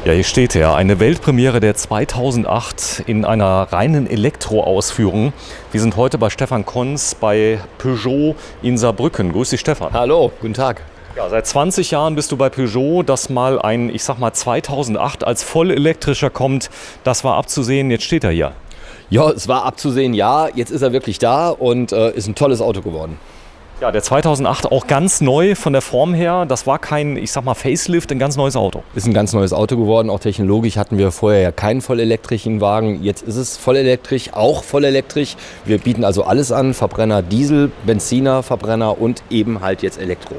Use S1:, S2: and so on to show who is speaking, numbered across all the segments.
S1: Ja, hier steht er. Eine Weltpremiere der 2008 in einer reinen Elektroausführung. Wir sind heute bei Stefan Konz bei Peugeot in Saarbrücken. Grüß dich, Stefan.
S2: Hallo, guten Tag.
S1: Ja, seit 20 Jahren bist du bei Peugeot. Dass mal ein, 2008 als vollelektrischer kommt, das war abzusehen. Jetzt steht er hier.
S2: Ja, es war abzusehen, ja. Jetzt ist er wirklich da und ist ein tolles Auto geworden.
S1: Ja, der 2008 auch ganz neu von der Form her. Das war kein, Facelift, ein ganz neues Auto.
S2: Ist ein ganz neues Auto geworden. Auch technologisch hatten wir vorher ja keinen vollelektrischen Wagen. Jetzt ist es vollelektrisch, auch vollelektrisch. Wir bieten also alles an. Verbrenner, Diesel, Benziner, Verbrenner und eben halt jetzt Elektro.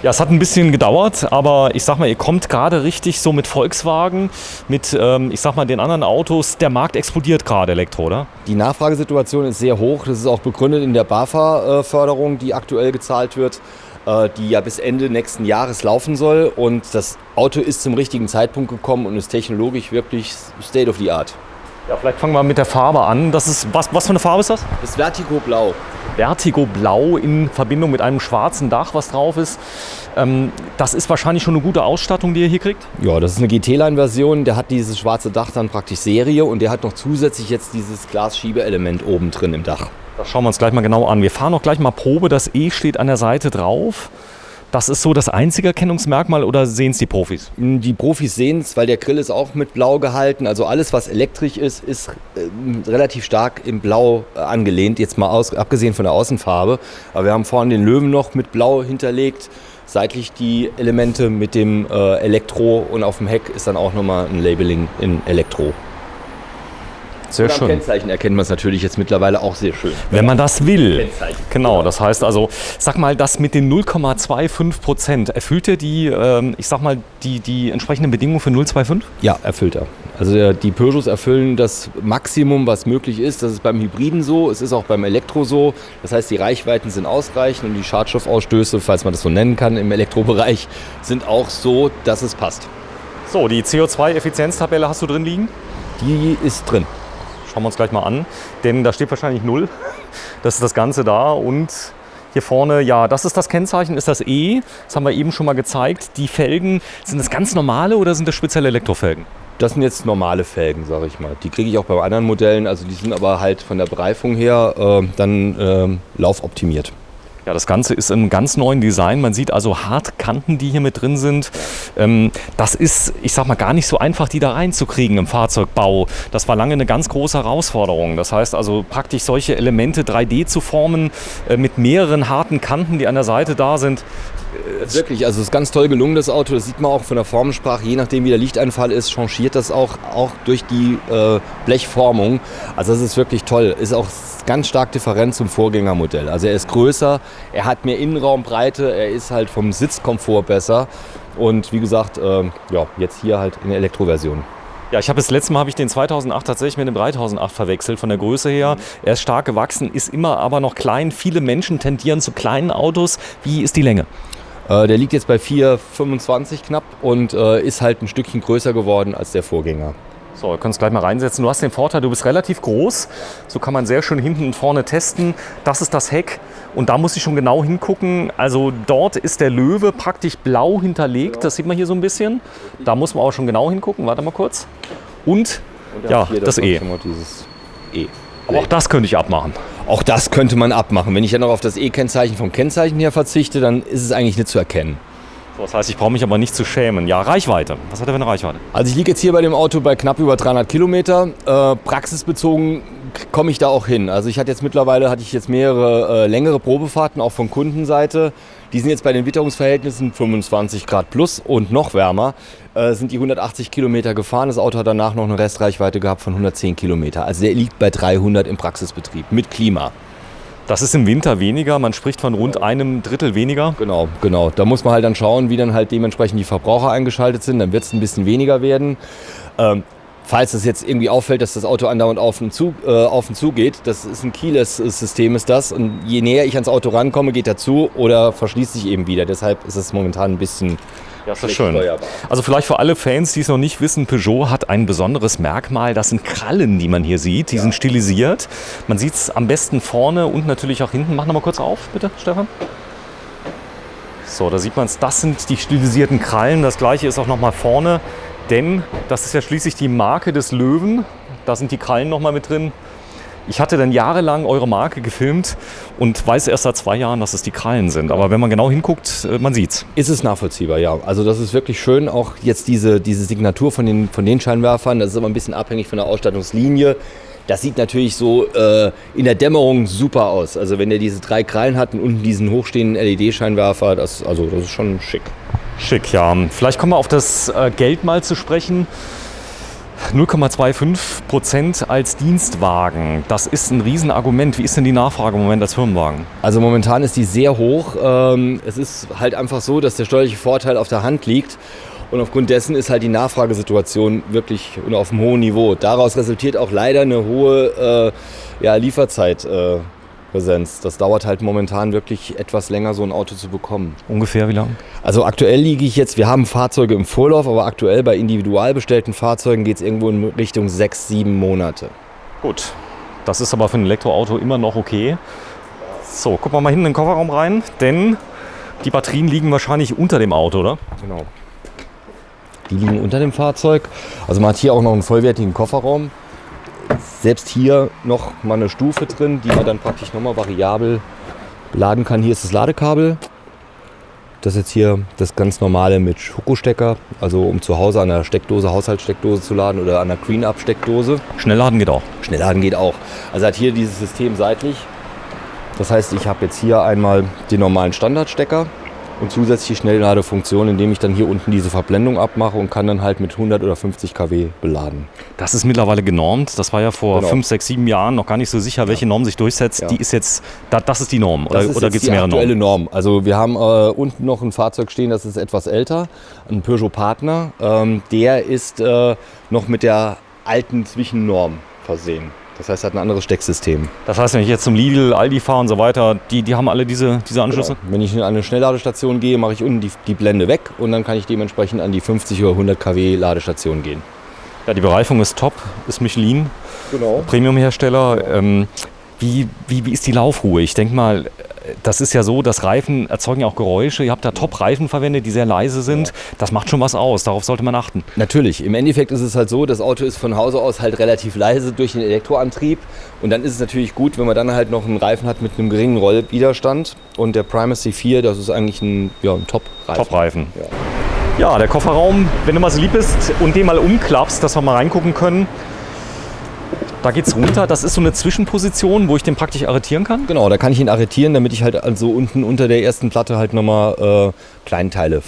S1: Ja, es hat ein bisschen gedauert, aber ihr kommt gerade richtig so mit Volkswagen, mit, den anderen Autos. Der Markt explodiert gerade Elektro, oder?
S2: Die Nachfragesituation ist sehr hoch. Das ist auch begründet in der BAFA-Förderung, die aktuell gezahlt wird, die ja bis Ende nächsten Jahres laufen soll. Und das Auto ist zum richtigen Zeitpunkt gekommen und ist technologisch wirklich State of the Art.
S1: Ja, vielleicht fangen wir mit der Farbe an. Das ist, was für eine Farbe ist das?
S2: Das ist Vertigo Blau.
S1: Vertigo Blau in Verbindung mit einem schwarzen Dach, was drauf ist. Das ist wahrscheinlich schon eine gute Ausstattung, die ihr hier kriegt?
S2: Ja, das ist eine GT-Line-Version. Der hat dieses schwarze Dach dann praktisch Serie und der hat noch zusätzlich jetzt dieses Glasschiebeelement oben drin im Dach.
S1: Das schauen wir uns gleich mal genau an. Wir fahren auch gleich mal Probe. Das E steht an der Seite drauf. Das ist so das einzige Erkennungsmerkmal oder sehen es die Profis?
S2: Die Profis sehen es, weil der Grill ist auch mit Blau gehalten. Also alles, was elektrisch ist, ist relativ stark im Blau angelehnt. Jetzt mal abgesehen von der Außenfarbe. Aber wir haben vorne den Löwen noch mit Blau hinterlegt. Seitlich die Elemente mit dem Elektro und auf dem Heck ist dann auch nochmal ein Labeling in Elektro.
S1: Sehr schön.
S2: Am Kennzeichen erkennt man es natürlich jetzt mittlerweile auch sehr schön.
S1: Wenn man das will.
S2: Kennzeichen.
S1: Genau, das heißt also, sag mal, das mit den 0,25%, erfüllt er die entsprechenden Bedingungen für 0,25?
S2: Ja, erfüllt er. Also die Peugeots erfüllen das Maximum, was möglich ist. Das ist beim Hybriden so, es ist auch beim Elektro so. Das heißt, die Reichweiten sind ausreichend und die Schadstoffausstöße, falls man das so nennen kann, im Elektrobereich, sind auch so, dass es passt.
S1: So, die CO2-Effizienztabelle hast du drin liegen?
S2: Die ist drin.
S1: Schauen wir uns gleich mal an, denn da steht wahrscheinlich 0. Das ist das Ganze da und hier vorne, ja, das ist das Kennzeichen, ist das E. Das haben wir eben schon mal gezeigt. Die Felgen, sind das ganz normale oder sind das spezielle Elektrofelgen?
S2: Das sind jetzt normale Felgen, sage ich mal. Die kriege ich auch bei anderen Modellen, also die sind aber halt von der Bereifung her laufoptimiert.
S1: Ja, das Ganze ist im ganz neuen Design. Man sieht also Hartkanten, die hier mit drin sind. Das ist, gar nicht so einfach, die da reinzukriegen im Fahrzeugbau. Das war lange eine ganz große Herausforderung. Das heißt also praktisch solche Elemente 3D zu formen mit mehreren harten Kanten, die an der Seite da sind.
S2: Wirklich, also es ist ganz toll gelungen, das Auto. Das sieht man auch von der Formensprache. Je nachdem, wie der Lichteinfall ist, changiert das auch durch die Blechformung. Also das ist wirklich toll. Ist auch ganz stark different zum Vorgängermodell. Also er ist größer, er hat mehr Innenraumbreite, er ist halt vom Sitzkomfort besser. Und wie gesagt, jetzt hier halt in der Elektroversion.
S1: Ja, das letzte Mal habe ich den 2008 tatsächlich mit dem 3008 verwechselt von der Größe her. Er ist stark gewachsen, ist immer aber noch klein. Viele Menschen tendieren zu kleinen Autos. Wie ist die Länge?
S2: Der liegt jetzt bei 4,25 knapp und ist halt ein Stückchen größer geworden als der Vorgänger.
S1: So, wir können es gleich mal reinsetzen. Du hast den Vorteil, du bist relativ groß. So kann man sehr schön hinten und vorne testen. Das ist das Heck und da muss ich schon genau hingucken. Also dort ist der Löwe praktisch blau hinterlegt. Das sieht man hier so ein bisschen. Da muss man auch schon genau hingucken. Warte mal kurz. Und ja, das E.
S2: Dieses E.
S1: Aber auch das könnte ich abmachen.
S2: Auch das könnte man abmachen. Wenn ich dann noch auf das E-Kennzeichen vom Kennzeichen her verzichte, dann ist es eigentlich nicht zu erkennen.
S1: So, das heißt, ich brauche mich aber nicht zu schämen. Ja, Reichweite. Was hat er für eine Reichweite?
S2: Also ich liege jetzt hier bei dem Auto bei knapp über 300 Kilometer. Praxisbezogen komme ich da auch hin. Also hatte ich jetzt mehrere längere Probefahrten, auch von Kundenseite. Die sind jetzt bei den Witterungsverhältnissen 25 Grad plus und noch wärmer. Sind die 180 Kilometer gefahren. Das Auto hat danach noch eine Restreichweite gehabt von 110 Kilometer. Also der liegt bei 300 im Praxisbetrieb mit Klima.
S1: Das ist im Winter weniger, man spricht von rund einem Drittel weniger.
S2: Genau. Da muss man halt dann schauen, wie dann halt dementsprechend die Verbraucher eingeschaltet sind. Dann wird es ein bisschen weniger werden. Falls es jetzt irgendwie auffällt, dass das Auto andauernd auf und zu geht, das ist ein Keyless-System ist das. Und je näher ich ans Auto rankomme, geht er zu oder verschließt sich eben wieder. Deshalb ist es momentan ein bisschen
S1: Ja, ist das schön. Also vielleicht für alle Fans, die es noch nicht wissen, Peugeot hat ein besonderes Merkmal. Das sind Krallen, die man hier sieht. Die sind stilisiert. Man sieht es am besten vorne und natürlich auch hinten. Mach noch mal kurz auf, bitte, Stefan. So, da sieht man es. Das sind die stilisierten Krallen. Das gleiche ist auch noch mal vorne. Denn das ist ja schließlich die Marke des Löwen. Da sind die Krallen nochmal mit drin. Ich hatte dann jahrelang eure Marke gefilmt und weiß erst seit 2 Jahren, dass es die Krallen sind. Aber wenn man genau hinguckt, man sieht's.
S2: Ist es nachvollziehbar, ja. Also das ist wirklich schön. Auch jetzt diese Signatur von den Scheinwerfern, das ist aber ein bisschen abhängig von der Ausstattungslinie. Das sieht natürlich so in der Dämmerung super aus. Also wenn der diese 3 Krallen hat und unten diesen hochstehenden LED-Scheinwerfer, das ist schon schick.
S1: Schick, ja. Vielleicht kommen wir auf das Geld mal zu sprechen. 0,25% als Dienstwagen. Das ist ein Riesenargument. Wie ist denn die Nachfrage im Moment als Firmenwagen?
S2: Also momentan ist die sehr hoch. Es ist halt einfach so, dass der steuerliche Vorteil auf der Hand liegt. Und aufgrund dessen ist halt die Nachfragesituation wirklich auf einem hohen Niveau. Daraus resultiert auch leider eine hohe Lieferzeitpräsenz. Das dauert halt momentan wirklich etwas länger, so ein Auto zu bekommen.
S1: Ungefähr wie lang?
S2: Also aktuell liege ich jetzt, wir haben Fahrzeuge im Vorlauf, aber aktuell bei individual bestellten Fahrzeugen geht es irgendwo in Richtung 6-7 Monate.
S1: Gut, das ist aber für ein Elektroauto immer noch okay. So, gucken wir mal hinten in den Kofferraum rein, denn die Batterien liegen wahrscheinlich unter dem Auto, oder?
S2: Genau. Die liegen unter dem Fahrzeug. Also man hat hier auch noch einen vollwertigen Kofferraum. Selbst hier noch mal eine Stufe drin, die man dann praktisch nochmal variabel beladen kann. Hier ist das Ladekabel. Das ist jetzt hier das ganz normale mit Schokostecker, also um zu Hause an der Steckdose, Haushaltssteckdose zu laden oder an der Green-Up-Steckdose.
S1: Schnellladen geht auch.
S2: Schnellladen geht auch. Also hat hier dieses System seitlich. Das heißt, ich habe jetzt hier einmal den normalen Standardstecker und zusätzlich die Schnellladefunktion, indem ich dann hier unten diese Verblendung abmache und kann dann halt mit 100 oder 50 kW beladen.
S1: Das ist mittlerweile genormt. Das war ja vor
S2: Genau.
S1: 5, 6, 7 Jahren noch gar nicht so sicher, welche Norm sich durchsetzt.
S2: Ja.
S1: Die ist jetzt, das ist die Norm.
S2: Das ist
S1: Oder
S2: jetzt
S1: gibt es
S2: die
S1: mehrere
S2: aktuelle
S1: Normen?
S2: Norm. Also wir haben unten noch ein Fahrzeug stehen, das ist etwas älter, ein Peugeot Partner. Der ist noch mit der alten Zwischennorm versehen. Das heißt, er hat ein anderes Stecksystem.
S1: Das heißt, wenn ich jetzt zum Lidl, Aldi fahre und so weiter, die haben alle diese Anschlüsse?
S2: Genau. Wenn ich an eine Schnellladestation gehe, mache ich unten die Blende weg und dann kann ich dementsprechend an die 50 oder 100 kW Ladestation gehen.
S1: Ja, die Bereifung ist top, ist Michelin,
S2: Genau.
S1: Premium-Hersteller. Wie ist die Laufruhe? Ich denke mal, das ist ja so, dass Reifen erzeugen ja auch Geräusche. Ihr habt da Top-Reifen verwendet, die sehr leise sind. Das macht schon was aus, darauf sollte man achten.
S2: Natürlich, im Endeffekt ist es halt so, das Auto ist von Hause aus halt relativ leise durch den Elektroantrieb und dann ist es natürlich gut, wenn man dann halt noch einen Reifen hat mit einem geringen Rollwiderstand und der Primacy 4, das ist eigentlich ein Top-Reifen.
S1: Top-Reifen.
S2: Ja.
S1: Ja, der Kofferraum, wenn du mal so lieb bist und den mal umklappst, dass wir mal reingucken können. Da geht's runter. Das ist so eine Zwischenposition, wo ich den praktisch arretieren kann.
S2: Genau, da kann ich ihn arretieren, damit ich halt also unten unter der ersten Platte halt nochmal Kleinteile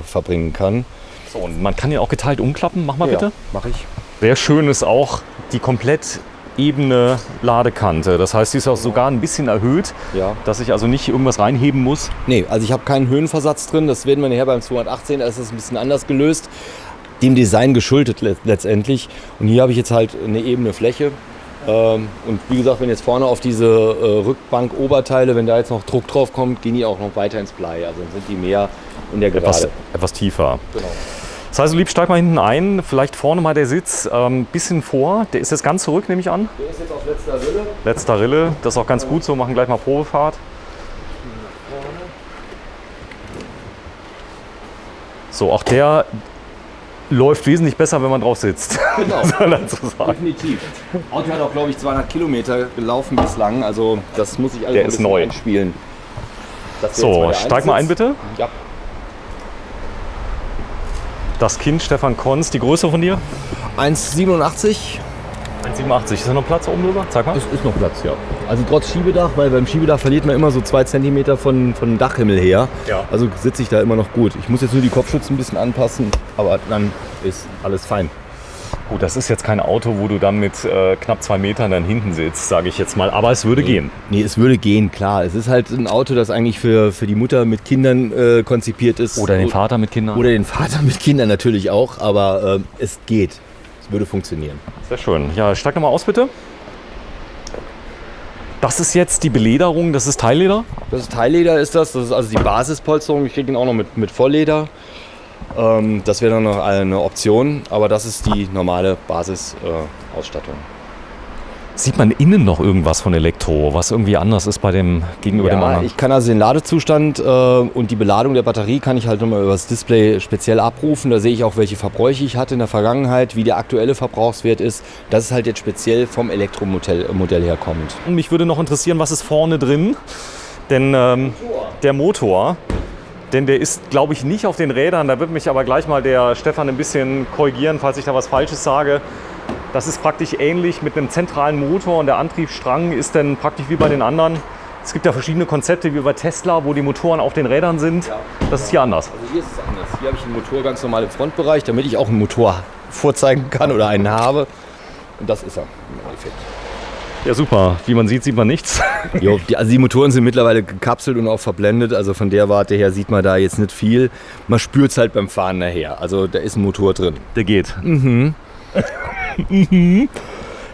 S2: verbringen kann.
S1: So, und man kann ihn auch geteilt umklappen. Mach mal bitte.
S2: Ja, mache ich.
S1: Sehr schön ist auch die komplett ebene Ladekante. Das heißt, sie ist auch sogar ein bisschen erhöht,
S2: Ja.
S1: dass ich also nicht irgendwas reinheben muss.
S2: Nee, also ich habe keinen Höhenversatz drin. Das werden wir nachher beim 218, da ist es ein bisschen anders gelöst. Dem Design geschuldet letztendlich. Und hier habe ich jetzt halt eine ebene Fläche. Und wie gesagt, wenn jetzt vorne auf diese Rückbank-Oberteile, wenn da jetzt noch Druck drauf kommt, gehen die auch noch weiter ins Blei. Also dann sind die mehr in der Gerade.
S1: Etwas tiefer.
S2: Genau.
S1: Das heißt, lieb, steig mal hinten ein. Vielleicht vorne mal der Sitz. Bisschen vor. Der ist jetzt ganz zurück, nehme ich an.
S2: Der ist jetzt auf letzter Rille.
S1: Letzter Rille. Das ist auch ganz gut so. Machen gleich mal Probefahrt. So, auch der läuft wesentlich besser, wenn man drauf sitzt.
S2: Genau.
S1: Soll man dazu sagen.
S2: Definitiv. Auto hat auch, glaube ich, 200 Kilometer gelaufen bislang. Also das muss ich alles
S1: Der
S2: ein
S1: ist
S2: bisschen
S1: neu.
S2: einspielen. Das wäre jetzt
S1: So,
S2: der
S1: steig mal ein
S2: Einsitz.
S1: bitte.
S2: Ja.
S1: Das Kind Stefan Konz, die Größe von dir?
S2: 1,87.
S1: 1,87. Ist da noch Platz oben drüber? Zeig mal.
S2: Es ist noch Platz, ja. Also trotz Schiebedach, weil beim Schiebedach verliert man immer so 2 cm von Dachhimmel her.
S1: Ja.
S2: Also sitze ich da immer noch gut. Ich muss jetzt nur die Kopfschütze ein bisschen anpassen, aber dann ist alles fein.
S1: Gut, das ist jetzt kein Auto, wo du dann mit knapp 2 Metern dann hinten sitzt, sage ich jetzt mal. Aber es würde gehen.
S2: Nee, es würde gehen, klar. Es ist halt ein Auto, das eigentlich für die Mutter mit Kindern konzipiert ist.
S1: Oder den Vater mit Kindern.
S2: Oder den Vater mit Kindern natürlich auch, aber es geht. Es würde funktionieren.
S1: Sehr schön. Ja, steig nochmal aus, bitte. Das ist jetzt die Belederung, das ist Teilleder.
S2: Das ist Teilleder, ist das. Das ist also die Basispolsterung. Ich kriege ihn auch noch mit Vollleder. Das wäre dann noch eine Option, aber das ist die normale Basisausstattung.
S1: Sieht man innen noch irgendwas von Elektro, was irgendwie anders ist gegenüber dem anderen?
S2: Ich kann also den Ladezustand und die Beladung der Batterie kann ich halt nochmal über das Display speziell abrufen. Da sehe ich auch, welche Verbräuche ich hatte in der Vergangenheit, wie der aktuelle Verbrauchswert ist. Das ist halt jetzt speziell vom Elektromodell herkommend.
S1: Mich würde noch interessieren, was ist vorne drin? Denn der Motor, der ist, glaube ich, nicht auf den Rädern. Da wird mich aber gleich mal der Stefan ein bisschen korrigieren, falls ich da was Falsches sage. Das ist praktisch ähnlich mit einem zentralen Motor und der Antriebsstrang ist dann praktisch wie bei den anderen. Es gibt ja verschiedene Konzepte wie bei Tesla, wo die Motoren auf den Rädern sind. Das ist hier anders.
S2: Also hier ist es anders. Hier habe ich einen Motor ganz normal im Frontbereich, damit ich auch einen Motor vorzeigen kann oder einen habe. Und das ist er im Endeffekt.
S1: Ja, super. Wie man sieht man nichts.
S2: Jo, die Motoren sind mittlerweile gekapselt und auch verblendet. Also von der Warte her sieht man da jetzt nicht viel. Man spürt es halt beim Fahren nachher. Also da ist ein Motor drin.
S1: Der geht.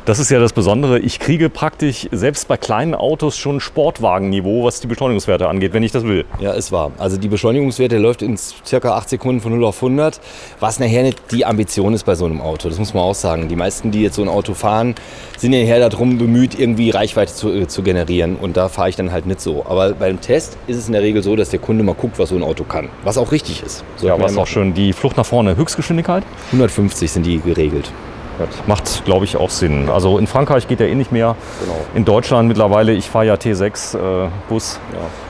S1: Das ist ja das Besondere. Ich kriege praktisch selbst bei kleinen Autos schon Sportwagenniveau, was die Beschleunigungswerte angeht, wenn ich das will.
S2: Ja, ist wahr. Also die Beschleunigungswerte läuft in ca. 8 Sekunden von 0 auf 100, was nachher nicht die Ambition ist bei so einem Auto. Das muss man auch sagen. Die meisten, die jetzt so ein Auto fahren, sind nachher darum bemüht, irgendwie Reichweite zu generieren. Und da fahre ich dann halt nicht so. Aber beim Test ist es in der Regel so, dass der Kunde mal guckt, was so ein Auto kann. Was auch richtig ist.
S1: Ja, was auch schön. Die Flucht nach vorne, Höchstgeschwindigkeit?
S2: 150 sind die geregelt.
S1: Macht, glaube ich, auch Sinn. Also in Frankreich geht der eh nicht mehr.
S2: Genau.
S1: In Deutschland mittlerweile, ich fahre ja T6 Bus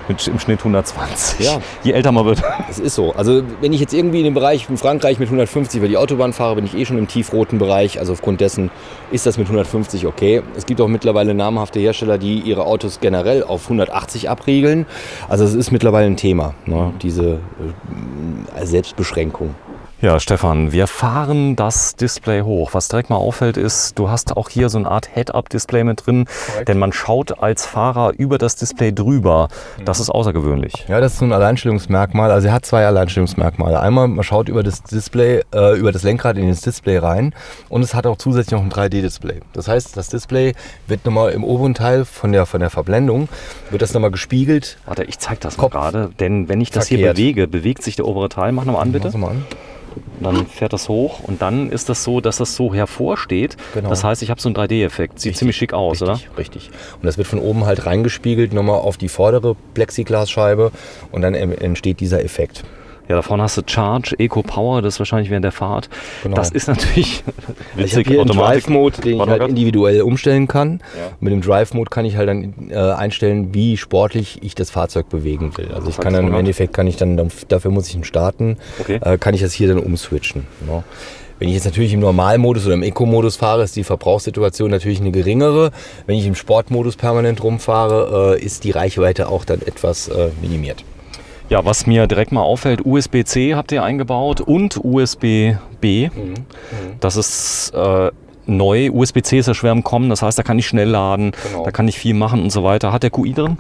S1: mit im Schnitt 120.
S2: Ja.
S1: Je älter man wird.
S2: Es ist so. Also wenn ich jetzt irgendwie in dem Bereich in Frankreich mit 150 über die Autobahn fahre, bin ich eh schon im tiefroten Bereich. Also aufgrund dessen ist das mit 150 okay. Es gibt auch mittlerweile namhafte Hersteller, die ihre Autos generell auf 180 abriegeln. Also es ist mittlerweile ein Thema, ne? Diese Selbstbeschränkung.
S1: Ja, Stefan, wir fahren das Display hoch. Was direkt mal auffällt ist, du hast auch hier so eine Art Head-Up-Display mit drin, denn man schaut als Fahrer über das Display drüber. Das ist außergewöhnlich.
S2: Ja, das ist so ein Alleinstellungsmerkmal. Also er hat zwei Alleinstellungsmerkmale. Einmal, man schaut über das Display, über das Lenkrad in das Display rein und es hat auch zusätzlich noch ein 3D-Display. Das heißt, das Display wird nochmal im oberen Teil von der Verblendung, wird das nochmal gespiegelt.
S1: Warte, ich zeig das mal gerade, denn wenn ich das hier bewege, bewegt sich der obere Teil. Mach nochmal an, bitte.
S2: Mach mal an.
S1: Und dann fährt das hoch und dann ist das so, dass das so hervorsteht.
S2: Genau.
S1: Das heißt, ich habe so einen 3D-Effekt. Sieht ziemlich schick aus,
S2: richtig,
S1: oder?
S2: Richtig. Und das wird von oben halt reingespiegelt, nochmal auf die vordere Plexiglasscheibe und dann entsteht dieser Effekt.
S1: Ja, da vorne hast du Charge, Eco Power, das ist wahrscheinlich während der Fahrt.
S2: Genau.
S1: Das ist natürlich
S2: witzig. Ich habe hier einen Drive-Mode, den ich halt individuell umstellen kann. Ja. Mit dem Drive-Mode kann ich halt dann einstellen, wie sportlich ich das Fahrzeug bewegen will. Also ich kann dann im Endeffekt, dafür muss ich ihn starten, kann ich das hier dann umswitchen. Ja. Wenn ich jetzt natürlich im Normalmodus oder im Eco-Modus fahre, ist die Verbrauchssituation natürlich eine geringere. Wenn ich im Sportmodus permanent rumfahre, ist die Reichweite auch dann etwas minimiert.
S1: Ja, was mir direkt mal auffällt, USB-C habt ihr eingebaut und USB-B. Das ist neu. USB-C ist ja schwer im Kommen, das heißt, da kann ich schnell laden, da kann ich viel machen und so weiter. Hat der QI drin?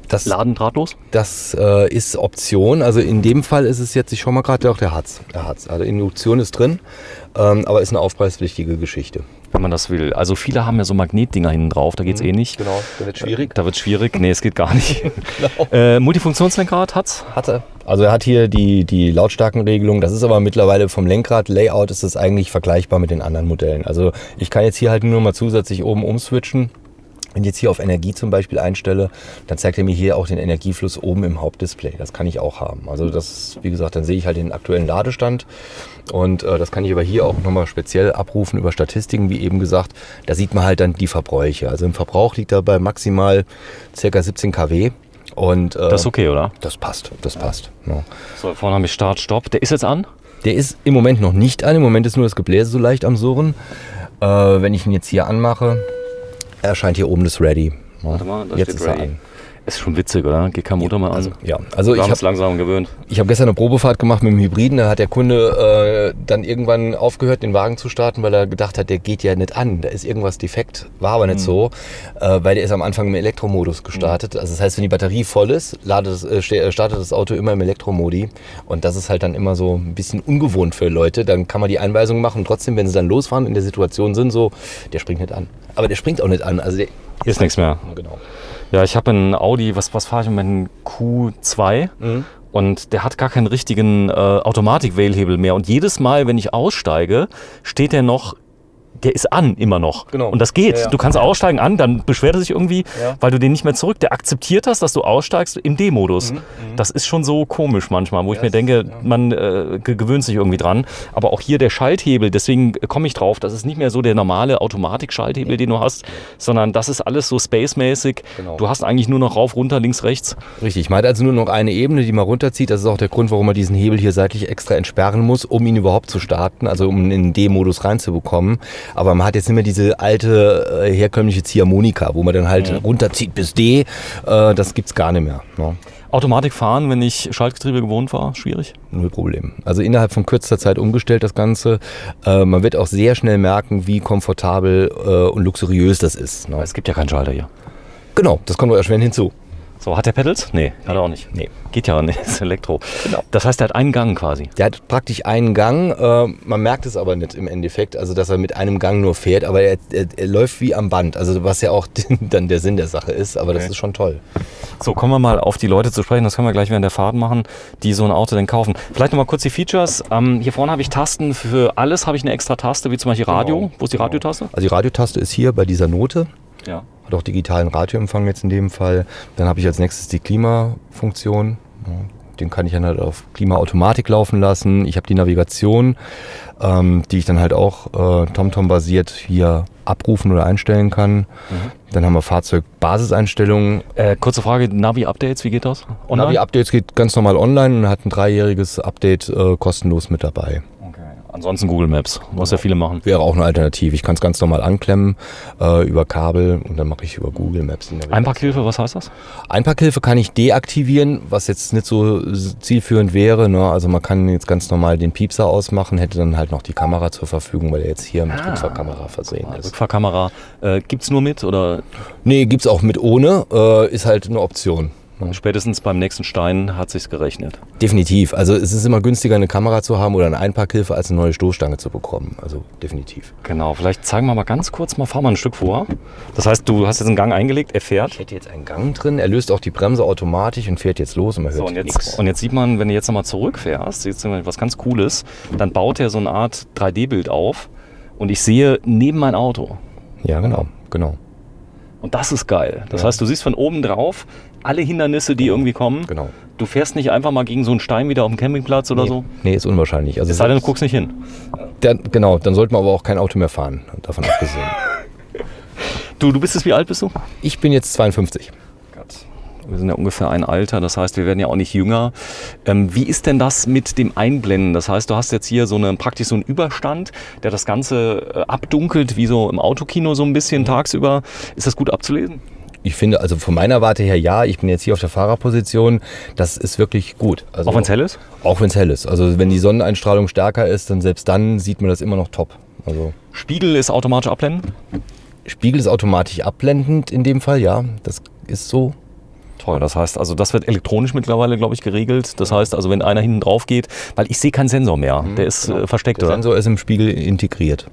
S2: Das
S1: Laden drahtlos?
S2: Das ist Option. Also in dem Fall ist es jetzt, ich schau mal gerade, doch, der hat's. Also Induktion ist drin, aber ist eine aufpreispflichtige Geschichte.
S1: Wenn man das will. Also viele haben ja so Magnetdinger hinten drauf, da geht's eh nicht.
S2: Genau, da wird schwierig.
S1: Da wird schwierig, nee, es geht gar nicht. Genau. Multifunktionslenkrad hat's?
S2: Hat er. Also er hat hier die Lautstärkenregelung, das ist aber mittlerweile vom Lenkrad-Layout ist das eigentlich vergleichbar mit den anderen Modellen. Also ich kann jetzt hier halt nur mal zusätzlich oben umswitchen. Wenn ich jetzt hier auf Energie zum Beispiel einstelle, dann zeigt er mir hier auch den Energiefluss oben im Hauptdisplay. Das kann ich auch haben. Also das, wie gesagt, dann sehe ich halt den aktuellen Ladestand und das kann ich aber hier auch nochmal speziell abrufen über Statistiken, wie eben gesagt. Da sieht man halt dann die Verbräuche. Also im Verbrauch liegt er bei maximal ca. 17 kW. Und,
S1: das ist okay, oder?
S2: Das passt. Ja.
S1: So, vorne habe ich Start, Stopp. Der ist jetzt an?
S2: Der ist im Moment noch nicht an. Im Moment ist nur das Gebläse so leicht am Surren. Wenn ich ihn jetzt hier anmache, erscheint hier oben das Ready.
S1: Warte mal, da
S2: jetzt
S1: steht
S2: ist
S1: Ready.
S2: er an.
S1: Ist schon witzig, oder? Geht kein Motor mehr an.
S2: Also
S1: ich habe es langsam gewöhnt.
S2: Ich habe gestern eine Probefahrt gemacht mit dem Hybriden. Da hat der Kunde dann irgendwann aufgehört, den Wagen zu starten, weil er gedacht hat, der geht ja nicht an. Da ist irgendwas defekt. War aber nicht so, weil der ist am Anfang im Elektromodus gestartet. Also das heißt, wenn die Batterie voll ist, startet das Auto immer im Elektromodi. Und das ist halt dann immer so ein bisschen ungewohnt für Leute. Dann kann man die Einweisung machen. Trotzdem, wenn sie dann losfahren, in der Situation sind, so, der springt nicht an. Aber der springt auch nicht an. Also der
S1: ist nichts mehr.
S2: Genau.
S1: Ja, ich habe einen Audi, was fahre ich mit einem Q2 und der hat gar keinen richtigen Automatik-Wählhebel mehr. Und jedes Mal, wenn ich aussteige, steht der noch der ist an immer noch.
S2: Genau.
S1: Und das geht.
S2: Ja, ja.
S1: Du kannst aussteigen an, dann beschwert er sich irgendwie, weil du den nicht mehr zurück. Der akzeptiert das, dass du aussteigst im D-Modus. Das ist schon so komisch manchmal, wo ich mir denke, man gewöhnt sich irgendwie dran. Aber auch hier der Schalthebel, deswegen komme ich drauf, das ist nicht mehr so der normale Automatik-Schalthebel, den du hast, sondern das ist alles so spacemäßig.
S2: Genau.
S1: Du hast eigentlich nur noch rauf, runter, links, rechts.
S2: Richtig, man hat also nur noch eine Ebene, die man runterzieht. Das ist auch der Grund, warum man diesen Hebel hier seitlich extra entsperren muss, um ihn überhaupt zu starten, also um in den D-Modus reinzubekommen. Aber man hat jetzt nicht mehr diese alte, herkömmliche Ziehharmonika, wo man dann halt runterzieht bis D. Das gibt's gar nicht mehr. Ne?
S1: Automatik fahren, wenn ich Schaltgetriebe gewohnt war, schwierig?
S2: Null Problem. Also innerhalb von kürzester Zeit umgestellt das Ganze. Man wird auch sehr schnell merken, wie komfortabel und luxuriös das ist. Ne?
S1: Es gibt ja keinen Schalter hier.
S2: Genau, das kommt noch erschwerend hinzu.
S1: So, hat der Pedals? Nee, hat er auch nicht.
S2: Nee.
S1: Geht ja nicht, ist Elektro.
S2: Genau.
S1: Das heißt, der hat einen Gang quasi.
S2: Der hat praktisch einen Gang, man merkt es aber nicht im Endeffekt, also dass er mit einem Gang nur fährt, aber er läuft wie am Band, also was ja auch dann der Sinn der Sache ist, aber das ist schon toll.
S1: So, kommen wir mal auf die Leute zu sprechen, das können wir gleich während der Fahrt machen, die so ein Auto denn kaufen. Vielleicht nochmal kurz die Features. Hier vorne habe ich Tasten, für alles habe ich eine extra Taste, wie zum Beispiel Radio.
S2: Genau.
S1: Wo ist die Radiotaste?
S2: Also die Radiotaste ist hier bei dieser Note.
S1: Ja.
S2: Hat auch digitalen Radioempfang jetzt in dem Fall. Dann habe ich als nächstes die Klimafunktion. Ja, den kann ich dann halt auf Klimaautomatik laufen lassen. Ich habe die Navigation, die ich dann halt auch TomTom-basiert hier abrufen oder einstellen kann. Dann haben wir Fahrzeugbasiseinstellungen.
S1: Kurze Frage, Navi-Updates, wie geht das? Online?
S2: Navi-Updates geht ganz normal online und hat ein 3-jähriges Update kostenlos mit dabei.
S1: Okay. Ansonsten Google Maps, was ja viele machen.
S2: Wäre auch eine Alternative. Ich kann es ganz normal anklemmen über Kabel und dann mache ich über Google Maps die Navigation.
S1: Einparkhilfe, was heißt das?
S2: Einparkhilfe kann ich deaktivieren, was jetzt nicht so zielführend wäre. Ne? Also man kann jetzt ganz normal den Piepser ausmachen, hätte dann halt noch die Kamera zur Verfügung, weil er jetzt hier mit Rückfahrkamera versehen ist.
S1: Rückfahrkamera, gibt es nur mit oder?
S2: Nee, gibt's auch mit ohne, ist halt eine Option.
S1: Spätestens beim nächsten Stein hat sich's gerechnet.
S2: Definitiv. Also es ist immer günstiger, eine Kamera zu haben oder eine Einparkhilfe, als eine neue Stoßstange zu bekommen. Also definitiv.
S1: Genau, vielleicht zeigen wir mal ganz kurz, fahr mal ein Stück vor. Das heißt, du hast jetzt einen Gang eingelegt, er fährt.
S2: Ich hätte jetzt einen Gang drin, er löst auch die Bremse automatisch und fährt jetzt los und man hört nichts.
S1: Und jetzt sieht man, wenn du jetzt nochmal zurückfährst, jetzt was ganz Cooles, dann baut er so eine Art 3D-Bild auf und ich sehe neben mein Auto.
S2: Ja, genau.
S1: Und das ist geil. Das heißt, du siehst von oben drauf alle Hindernisse, die irgendwie kommen.
S2: Genau.
S1: Du fährst nicht einfach mal gegen so einen Stein wieder auf dem Campingplatz oder so.
S2: Nee, ist unwahrscheinlich. Also
S1: Es sei denn, du guckst nicht hin.
S2: Genau, dann sollte man aber auch kein Auto mehr fahren, davon abgesehen.
S1: Du bist es, wie alt bist du?
S2: Ich bin jetzt 52.
S1: Wir sind ja ungefähr ein Alter, das heißt, wir werden ja auch nicht jünger. Wie ist denn das mit dem Einblenden? Das heißt, du hast jetzt hier praktisch so einen Überstand, der das Ganze abdunkelt, wie so im Autokino so ein bisschen tagsüber. Ist das gut abzulesen?
S2: Ich finde, also von meiner Warte her ja, ich bin jetzt hier auf der Fahrerposition, das ist wirklich gut. Also
S1: auch wenn es hell ist?
S2: Auch wenn es hell ist. Also wenn die Sonneneinstrahlung stärker ist, dann selbst dann sieht man das immer noch top. Also
S1: Spiegel ist automatisch abblenden?
S2: Spiegel ist automatisch abblendend in dem Fall, ja, das ist so.
S1: Toll, das heißt, also das wird elektronisch mittlerweile, glaube ich, geregelt. Das heißt, also wenn einer hinten drauf geht, weil ich sehe keinen Sensor mehr, der ist versteckt,
S2: Der
S1: oder?
S2: Sensor ist im Spiegel integriert.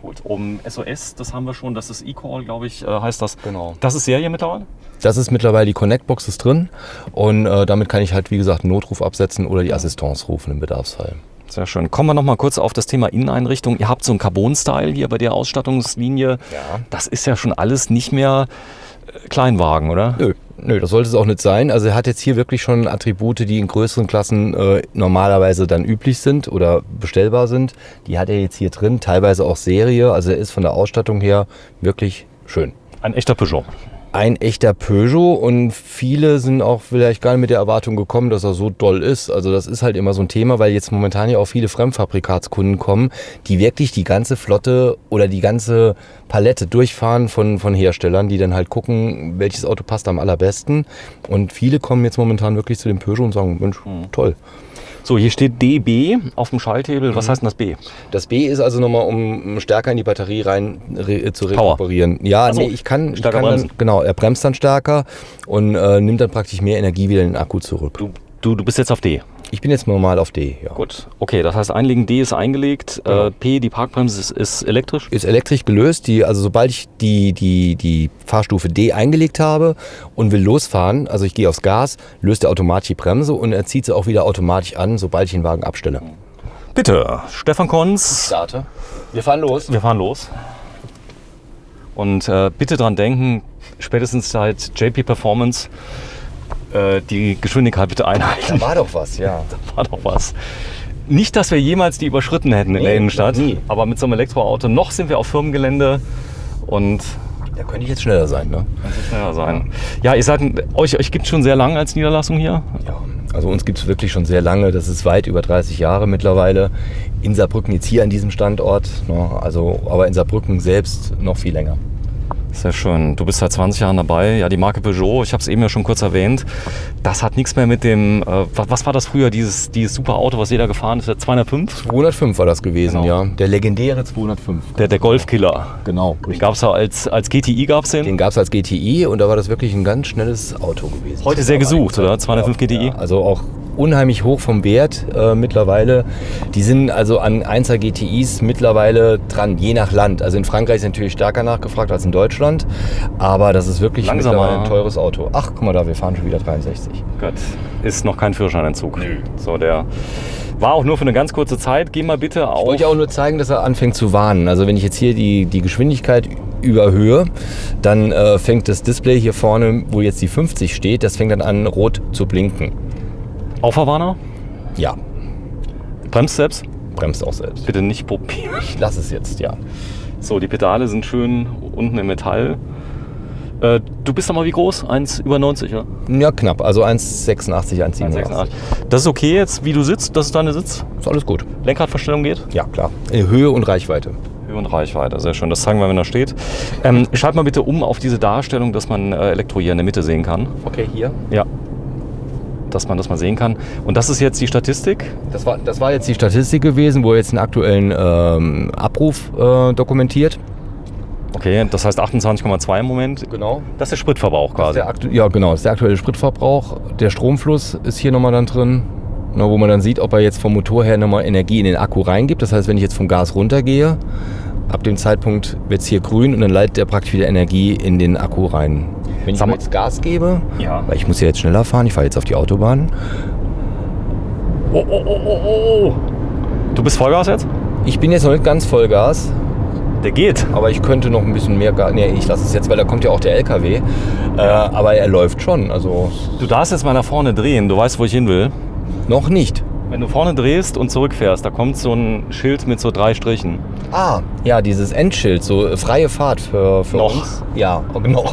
S1: Gut, SOS, das haben wir schon, das ist eCall, glaube ich, heißt das.
S2: Genau.
S1: Das ist Serie mittlerweile?
S2: Das ist mittlerweile, die Connect-Box ist drin und damit kann ich halt, wie gesagt, einen Notruf absetzen oder die Assistance rufen im Bedarfsfall.
S1: Sehr schön. Kommen wir noch mal kurz auf das Thema Inneneinrichtung. Ihr habt so einen Carbon-Style hier bei der Ausstattungslinie.
S2: Ja.
S1: Das ist ja schon alles nicht mehr Kleinwagen, oder?
S2: Nö, das sollte es auch nicht sein. Also er hat jetzt hier wirklich schon Attribute, die in größeren Klassen normalerweise dann üblich sind oder bestellbar sind. Die hat er jetzt hier drin, teilweise auch Serie. Also er ist von der Ausstattung her wirklich schön.
S1: Ein echter Peugeot.
S2: Ein echter Peugeot und viele sind auch vielleicht gar nicht mit der Erwartung gekommen, dass er so doll ist. Also das ist halt immer so ein Thema, weil jetzt momentan ja auch viele Fremdfabrikatskunden kommen, die wirklich die ganze Flotte oder die ganze Palette durchfahren von Herstellern, die dann halt gucken, welches Auto passt am allerbesten. Und viele kommen jetzt momentan wirklich zu dem Peugeot und sagen, Mensch, toll.
S1: So, hier steht DB auf dem Schalthebel. Was heißt denn das B?
S2: Das B ist also nochmal, um stärker in die Batterie rein zu rekuperieren. Ja,
S1: Also,
S2: ich kann
S1: bremsen.
S2: dann, genau, er bremst dann stärker und nimmt dann praktisch mehr Energie wieder in den Akku zurück.
S1: Du bist jetzt auf D.
S2: Ich bin jetzt normal auf D, ja.
S1: Gut, okay, das heißt einlegen, D ist eingelegt, P, die Parkbremse ist elektrisch.
S2: Ist elektrisch gelöst, also sobald ich die Fahrstufe D eingelegt habe und will losfahren, also ich gehe aufs Gas, löst er automatisch die Bremse und er zieht sie auch wieder automatisch an, sobald ich den Wagen abstelle.
S1: Bitte, Stefan Konz.
S2: Starte. Wir fahren los.
S1: Wir fahren los. Und bitte dran denken, spätestens seit JP Performance die Geschwindigkeit bitte einhalten.
S2: Da war doch was, ja.
S1: Da war doch was. Nicht, dass wir jemals die überschritten hätten in der Innenstadt,
S2: nie.
S1: aber mit so einem Elektroauto, noch sind wir auf Firmengelände und
S2: Da könnte ich jetzt schneller sein, ne?
S1: das wird schneller sein. Ja, ihr seid, euch gibt es schon sehr lange als Niederlassung hier?
S2: Ja, also uns gibt es wirklich schon sehr lange. Das ist weit über 30 Jahre mittlerweile. In Saarbrücken jetzt hier an diesem Standort, ne? Also, aber in Saarbrücken selbst noch viel länger.
S1: Sehr schön. Du bist seit 20 Jahren dabei. Ja, die Marke Peugeot, ich habe es eben ja schon kurz erwähnt, das hat nichts mehr mit dem, was war das früher, dieses super Auto, was jeder gefahren ist, der 205?
S2: 205 war das gewesen,
S1: Genau.
S2: ja. Der legendäre 205.
S1: Der Golfkiller.
S2: Genau.
S1: Den gab es ja als GTI, gab es den.
S2: Den gab es als GTI und da war das wirklich ein ganz schnelles Auto gewesen.
S1: Heute sehr gesucht, oder? 205 GTI?
S2: Ja, also auch unheimlich hoch vom Wert mittlerweile. Die sind also an 1er GTIs mittlerweile dran, je nach Land. Also in Frankreich ist natürlich stärker nachgefragt als in Deutschland, aber das ist wirklich
S1: Langsamer.
S2: mittlerweile ein teures Auto. Ach, guck mal da, wir fahren schon wieder 63.
S1: Gott, ist noch kein Führerscheinentzug. So, der war auch nur für eine ganz kurze Zeit. Geh mal bitte
S2: Ich
S1: auf.
S2: wollte auch nur zeigen, dass er anfängt zu warnen. Also wenn ich jetzt hier die Geschwindigkeit überhöhe, dann fängt das Display hier vorne, wo jetzt die 50 steht, das fängt dann an rot zu blinken.
S1: Auffahrwarner?
S2: Ja,
S1: Bremst selbst?
S2: bremst auch selbst.
S1: Bitte nicht probieren.
S2: Ich lasse es jetzt, ja.
S1: So, die Pedale sind schön unten im Metall. Du bist doch mal wie groß? 1,90, ja?
S2: Ja, knapp. Also 1,86, 1,87.
S1: 1,86. Das ist okay jetzt, wie du sitzt? Das ist deine Sitz?
S2: Ist alles gut.
S1: Lenkradverstellung geht?
S2: Ja, klar. Höhe und Reichweite.
S1: Höhe und Reichweite, sehr schön. Das zeigen wir, wenn er steht. Schalt mal bitte um auf diese Darstellung, dass man Elektro hier in der Mitte sehen kann.
S2: Okay, hier.
S1: Ja. Dass man das mal sehen kann. Und das ist jetzt die Statistik.
S2: Das war jetzt die Statistik gewesen, wo er jetzt einen aktuellen Abruf dokumentiert.
S1: Okay, das heißt 28,2 im Moment.
S2: Genau.
S1: Das ist der Spritverbrauch quasi.
S2: Ja, genau. Das ist der aktuelle Spritverbrauch. Der Stromfluss ist hier nochmal dann drin, ne, wo man dann sieht, ob er jetzt vom Motor her nochmal Energie in den Akku reingibt. Das heißt, wenn ich jetzt vom Gas runtergehe, ab dem Zeitpunkt wird es hier grün und dann leitet er praktisch wieder Energie in den Akku rein. Wenn ich
S1: Sag mal-
S2: jetzt Gas gebe,
S1: Ja.
S2: weil ich muss ja jetzt schneller fahren, ich fahre jetzt auf die Autobahn.
S1: Oh. Du bist Vollgas jetzt?
S2: Ich bin jetzt noch nicht ganz Vollgas,
S1: Der geht.
S2: aber ich könnte noch ein bisschen mehr Gas. Nee, ich lasse es jetzt, weil da kommt ja auch der LKW. Aber er läuft schon, also
S1: Du darfst jetzt mal nach vorne drehen. Du weißt, wo ich hin will.
S2: noch nicht.
S1: Wenn du vorne drehst und zurückfährst, da kommt so ein Schild mit so 3 Strichen.
S2: Ja, dieses Endschild, so freie Fahrt für
S1: Noch.
S2: uns. Ja, genau.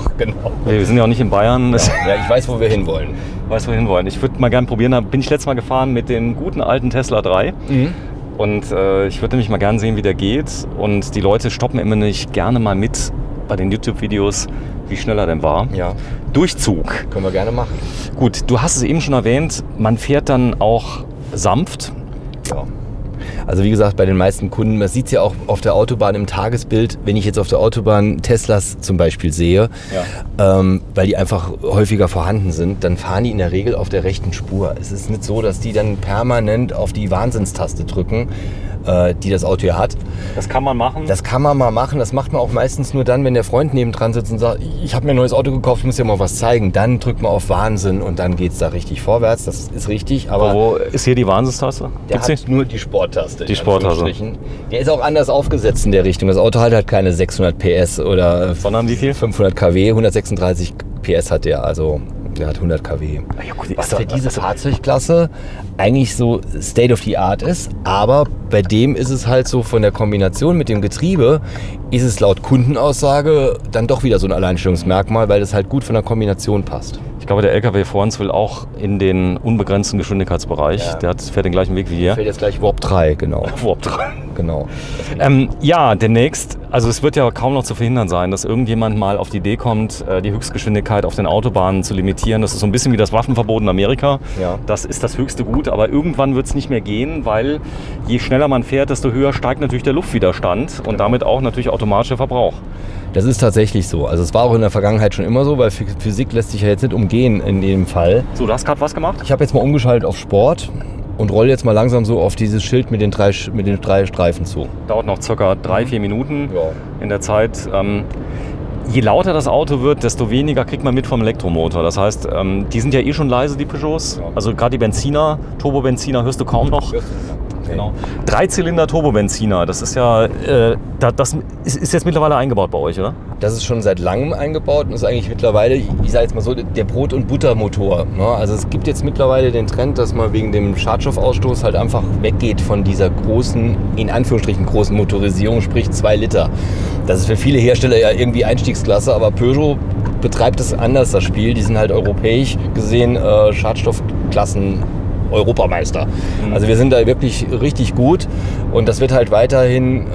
S1: Wir sind ja auch nicht in Bayern.
S2: Ja, ich weiß, wo wir hinwollen.
S1: Weißt du, wo wir hinwollen? Ich würde mal gerne probieren. Da bin ich letztes Mal gefahren mit dem guten alten Tesla 3. Und ich würde nämlich mal gerne sehen, wie der geht. Und die Leute stoppen immer nicht gerne mal mit bei den YouTube-Videos, wie schnell er denn war.
S2: Ja,
S1: Durchzug.
S2: können wir gerne machen.
S1: Gut, du hast es eben schon erwähnt, man fährt dann auch sanft.
S2: Ja. Also wie gesagt, bei den meisten Kunden, man sieht es ja auch auf der Autobahn im Tagesbild, wenn ich jetzt auf der Autobahn Teslas zum Beispiel sehe, weil die einfach häufiger vorhanden sind, dann fahren die in der Regel auf der rechten Spur. Es ist nicht so, dass die dann permanent auf die Wahnsinnstaste drücken, die das Auto ja hat.
S1: Das kann man machen.
S2: Das kann man mal machen, das macht man auch meistens nur dann, wenn der Freund nebendran sitzt und sagt, ich habe mir ein neues Auto gekauft, ich muss ja mal was zeigen. Dann drückt man auf Wahnsinn und dann geht es da richtig vorwärts, das ist richtig. Aber
S1: Wo ist hier die Wahnsinnstaste?
S2: der
S1: Gibt's
S2: hat
S1: die?
S2: nur die Sporttaste.
S1: Die
S2: in
S1: Sporttaste.
S2: Anführungsstrichen. Der ist auch anders aufgesetzt in der Richtung. Das Auto hat halt keine 600 PS oder
S1: Sondern wie viel?
S2: 500 kW, 136 PS hat der, also der hat 100 kW.
S1: Ja, gut,
S2: Was für diese Fahrzeugklasse eigentlich so State of the Art ist, aber bei dem ist es halt so von der Kombination mit dem Getriebe, ist es laut Kundenaussage dann doch wieder so ein Alleinstellungsmerkmal, weil das halt gut von der Kombination passt.
S1: Ich glaube, der LKW vor uns will auch in den unbegrenzten Geschwindigkeitsbereich.
S2: Ja.
S1: Der fährt den gleichen Weg wie hier.
S2: Fällt jetzt gleich Warp 3, genau.
S1: Überhaupt dran.
S2: genau.
S1: Ja, demnächst, also es wird ja kaum noch zu verhindern sein, dass irgendjemand mal auf die Idee kommt, die Höchstgeschwindigkeit auf den Autobahnen zu limitieren. Das ist so ein bisschen wie das Waffenverbot in Amerika.
S2: Ja.
S1: Das ist das höchste Gut, aber irgendwann wird es nicht mehr gehen, weil je schneller man fährt, desto höher steigt natürlich der Luftwiderstand und damit auch natürlich automatisch der Verbrauch.
S2: Das ist tatsächlich so. Also es war auch in der Vergangenheit schon immer so, weil Physik lässt sich ja jetzt nicht umgehen in dem Fall.
S1: So, du hast gerade was gemacht?
S2: Ich habe jetzt mal umgeschaltet auf Sport und rolle jetzt mal langsam so auf dieses Schild mit den drei Streifen zu.
S1: Dauert noch circa 3-4 Minuten
S2: Ja.
S1: in der Zeit. Je lauter das Auto wird, desto weniger kriegt man mit vom Elektromotor. Das heißt, die sind ja eh schon leise, die Peugeots.
S2: Ja.
S1: Also gerade die Benziner, Turbobenziner hörst du kaum noch.
S2: Okay.
S1: Genau. 3-Zylinder Turbobenziner, das ist ja, das ist jetzt mittlerweile eingebaut bei euch, oder?
S2: Das ist schon seit langem eingebaut und ist eigentlich mittlerweile, ich sage jetzt mal so, der Brot- und Buttermotor. Ne? Also es gibt jetzt mittlerweile den Trend, dass man wegen dem Schadstoffausstoß halt einfach weggeht von dieser großen, in Anführungsstrichen großen Motorisierung, sprich 2 Liter. Das ist für viele Hersteller ja irgendwie Einstiegsklasse, aber Peugeot betreibt es anders, das Spiel. Die sind halt europäisch gesehen Schadstoffklassen Europameister. Also wir sind da wirklich richtig gut und das wird halt weiterhin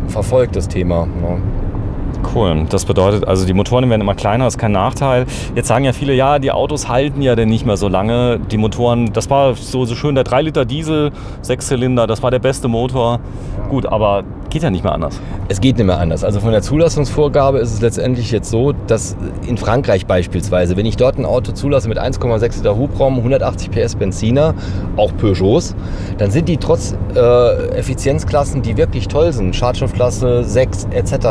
S2: verfolgt, das Thema. Ne?
S1: Cool. Das bedeutet, also die Motoren werden immer kleiner, das ist kein Nachteil. Jetzt sagen ja viele, ja, die Autos halten ja denn nicht mehr so lange. Die Motoren, das war so schön, der 3 Liter Diesel, 6-Zylinder, das war der beste Motor. Gut, aber geht ja nicht mehr anders.
S2: Es geht nicht mehr anders. Also von der Zulassungsvorgabe ist es letztendlich jetzt so, dass in Frankreich beispielsweise, wenn ich dort ein Auto zulasse mit 1,6 Liter Hubraum, 180 PS Benziner, auch Peugeots, dann sind die trotz Effizienzklassen, die wirklich toll sind, Schadstoffklasse 6 etc.,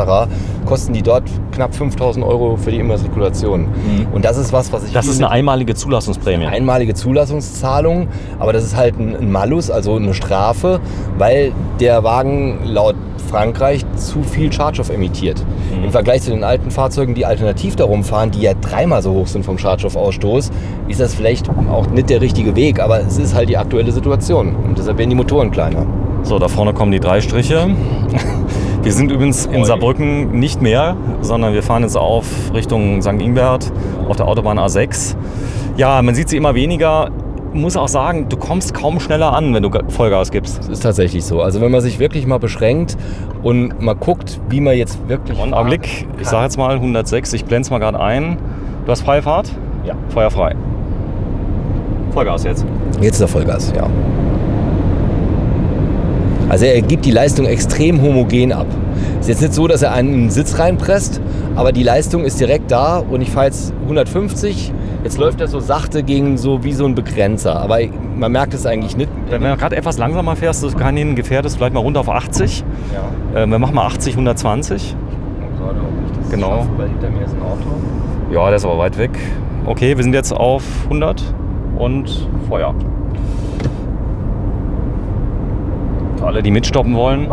S2: kosten die dort knapp 5.000 € für die Immatrikulation. Und das ist was ich...
S1: Das ist eine einmalige Zulassungsprämie.
S2: Einmalige Zulassungszahlung, aber das ist halt ein Malus, also eine Strafe, weil der Wagen laut Frankreich zu viel Schadstoff emittiert. Im Vergleich zu den alten Fahrzeugen, die alternativ darum fahren, die ja 3-mal so hoch sind vom Schadstoffausstoß, ist das vielleicht auch nicht der richtige Weg, aber es ist halt die aktuelle Situation und deshalb werden die Motoren kleiner.
S1: So, da vorne kommen die 3 Striche. Wir sind übrigens in Saarbrücken nicht mehr, sondern wir fahren jetzt auf Richtung St. Ingbert auf der Autobahn A6. Ja, man sieht sie immer weniger. Muss auch sagen, du kommst kaum schneller an, wenn du Vollgas gibst.
S2: Das ist tatsächlich so. Also wenn man sich wirklich mal beschränkt und mal guckt, wie man jetzt wirklich...
S1: Und Augenblick, ich sage jetzt mal 106, ich blende es mal gerade ein. Du hast freie Fahrt?
S2: Ja.
S1: Feuerfrei. Vollgas jetzt.
S2: Jetzt ist er Vollgas, ja. Also er gibt die Leistung extrem homogen ab. Ist jetzt nicht so, dass er einen Sitz reinpresst, aber die Leistung ist direkt da und ich fahre jetzt 150. Jetzt läuft er so sachte gegen so wie so ein Begrenzer, aber man merkt es eigentlich nicht.
S1: Wenn du gerade etwas langsamer fährst, du keinen gefährdest, vielleicht mal runter auf 80.
S2: Ja.
S1: Wir machen mal 80, 120.
S2: Ich gerade, ob ich das
S1: Genau.
S2: schaffe, weil hinter mir ist ein Auto.
S1: Ja, der ist aber weit weg. Okay, wir sind jetzt auf 100 und Feuer. Für alle, die mitstoppen wollen,